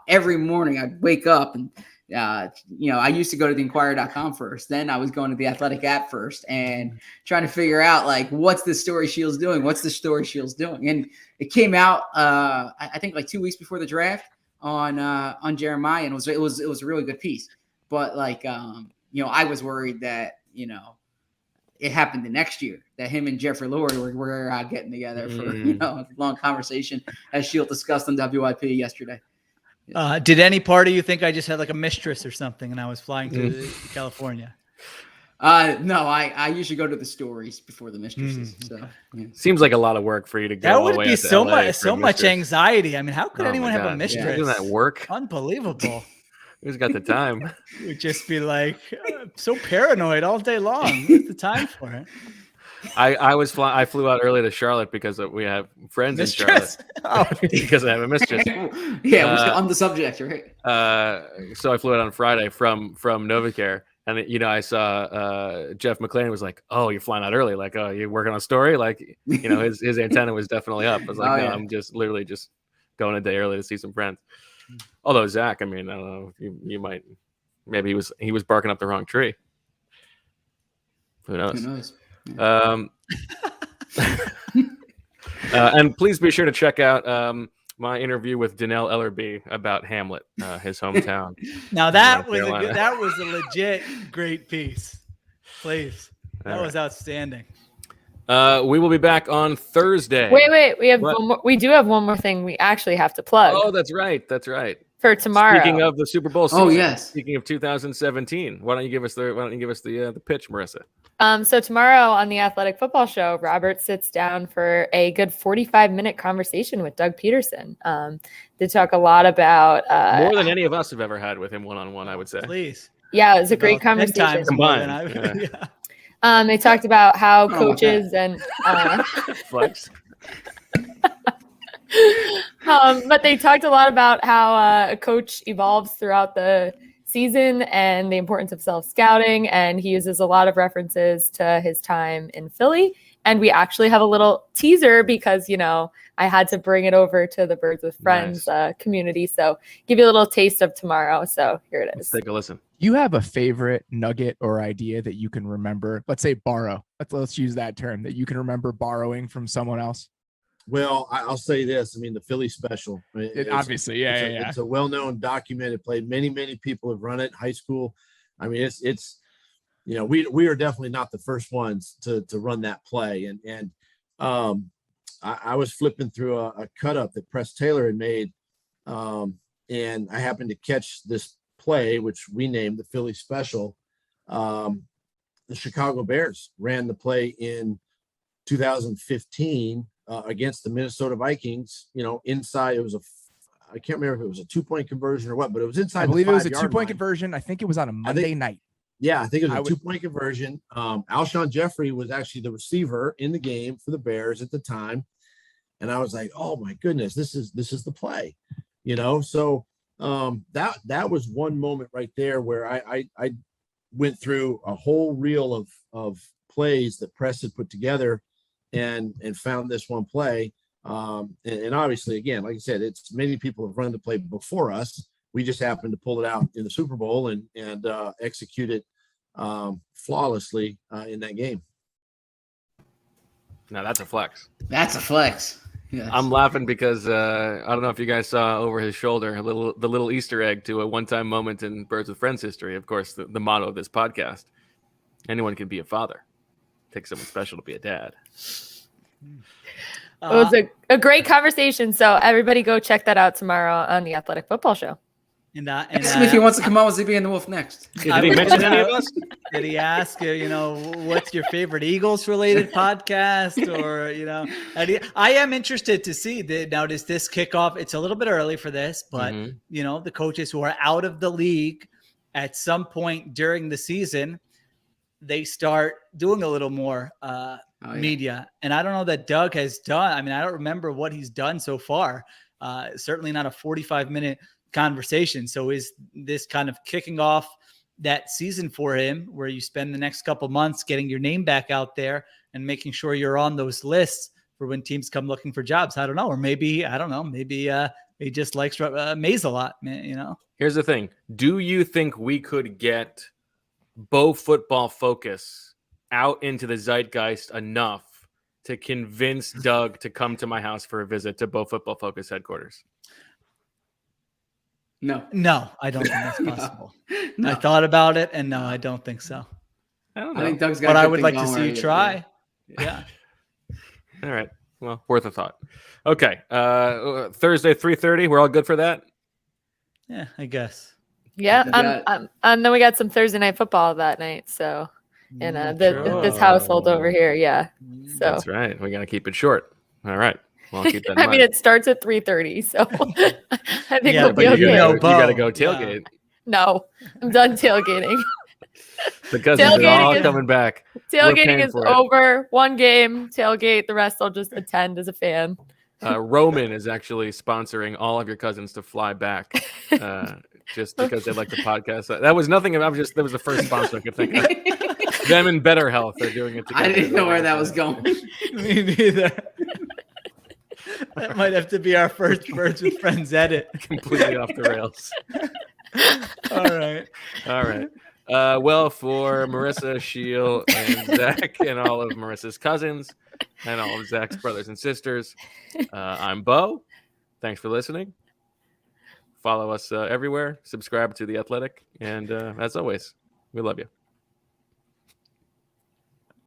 every morning I'd wake up and, I used to go to the Inquirer.com first. Then I was going to the Athletic app first and trying to figure out, like, what's the story Sheil's doing? What's the story Sheil's doing? And it came out, I think, like 2 weeks before the draft on Jeremiah. And it was a really good piece. But, like, I was worried that, it happened the next year that him and Jeffrey Lurie were getting together for a long conversation, as Sheil discussed on WIP yesterday. Did any part of you think I just had like a mistress or something and I was flying to California? No, I usually go to the stories before the mistresses. So Seems like a lot of work for you to go. That would be so much anxiety. I mean, how could anyone have a mistress? Yeah, doesn't that work? Unbelievable. Who's got the time? It would just be like so paranoid all day long. What's the time for it? I flew out early to Charlotte because we have friends in Charlotte. Because I have a mistress. We're on the subject, right? So I flew out on Friday from Novacare, and I saw Jeff McClain was like, "Oh, you're flying out early? Like, oh, you're working on a story?" Like, his antenna was definitely up. I was like, I'm just literally just going a day early to see some friends. Although Zach, I mean, I don't know, you might, maybe he was barking up the wrong tree. Who knows? And please be sure to check out my interview with Danelle Ellerby about Hamlet, his hometown. Now that was a legit great piece. Please, that was outstanding. We will be back on Thursday. Wait. We do have one more thing we actually have to plug. Oh, that's right. For tomorrow. Speaking of the Super Bowl season. Oh, yes. Speaking of 2017, why don't you give us the pitch, Marissa? So tomorrow on the Athletic Football Show, Robert sits down for a good 45-minute conversation with Doug Peterson. They talk a lot about more than any of us have ever had with him one-on-one, I would say. Please. Yeah, it was a great conversation. Combined. They talked about how coaches and Flex. But they talked a lot about how a coach evolves throughout the season and the importance of self-scouting, and he uses a lot of references to his time in Philly. And we actually have a little teaser because, I had to bring it over to the Birds with Friends community. So give you a little taste of tomorrow. So here it is. Let's take a listen. You have a favorite nugget or idea that you can remember? Let's say borrow. Let's use that term, that you can remember borrowing from someone else. Well, I'll say this. I mean, the Philly special. Obviously, yeah. It's a well-known, documented play. Many people have run it in high school. I mean, it's we are definitely not the first ones to run that play. And I was flipping through a cut up that Press Taylor had made, and I happened to catch this play, which we named the Philly special. The Chicago Bears ran the play in 2015 against the Minnesota Vikings. Inside it was I can't remember if it was a 2-point conversion or what, but it was inside. I believe it was a 2-point line. Conversion. I think it was on a Monday night. Yeah, I think it was a 2-point conversion. Alshon Jeffrey was actually the receiver in the game for the Bears at the time. And I was like, oh my goodness, this is the play, So that was one moment right there where I went through a whole reel of plays that Press had put together and found this one play. And obviously, again, like I said, it's many people have run the play before us. We just happened to pull it out in the Super Bowl and execute it flawlessly in that game. Now that's a flex. That's a flex. Yes. I'm laughing because I don't know if you guys saw over his shoulder the little Easter egg to a one-time moment in Birds with Friends history. Of course, the motto of this podcast: anyone can be a father. It takes someone special to be a dad. It was a great conversation. So everybody go check that out tomorrow on the Athletic Football Show. Ask him if he wants to come on with ZB and the Wolf next. Did he mention any of us? Did he ask, what's your favorite Eagles related podcast? Or, I am interested to see that now. Does this kick off? It's a little bit early for this, but the coaches who are out of the league at some point during the season, they start doing a little more media. And I don't know that Doug has done. I mean, I don't remember what he's done so far. certainly not a 45-minute conversation. So is this kind of kicking off that season for him where you spend the next couple months getting your name back out there and making sure you're on those lists for when teams come looking for jobs? I don't know. Or maybe, I don't know, maybe he just likes Mays a lot, man, you know? Here's the thing. Do you think we could get Bo football focus out into the zeitgeist enough to convince Doug to come to my house for a visit to Bo football focus headquarters? No, I don't think that's possible. No. I thought about it, and no, I don't think so. I don't know. I think Doug's got. But a I good would thing like to going see where you he- try. Yeah. All right. Well, worth a thought. Okay. Thursday, 3:30. We're all good for that? Yeah, I guess. Yeah, Yeah. and then we got some Thursday night football that night. So, in this household over here, yeah. So That's right. We got to keep it short. All right. Well, I'll keep that in I mean, mind. it starts at 3:30, so I think Yeah, we'll be but okay. you know you got to Bo. go tailgate. No, I'm done tailgating. The cousins are Tailgating all is- coming back. Tailgating paying is for it. over. One game, tailgate. The rest I'll just attend as a fan. Roman is actually sponsoring all of your cousins to fly back just because they like the podcast. That was nothing about just that was the first sponsor I could think of. Them and Better Health are doing it together. I didn't know where that was going. Me neither. That might have to be our first Birds with Friends edit. Completely off the rails. All right. All right. Well, for Marissa, Sheil, and Zach, and all of Marissa's cousins, and all of Zach's brothers and sisters, I'm Bo. Thanks for listening. Follow us everywhere. Subscribe to The Athletic. And as always, we love you.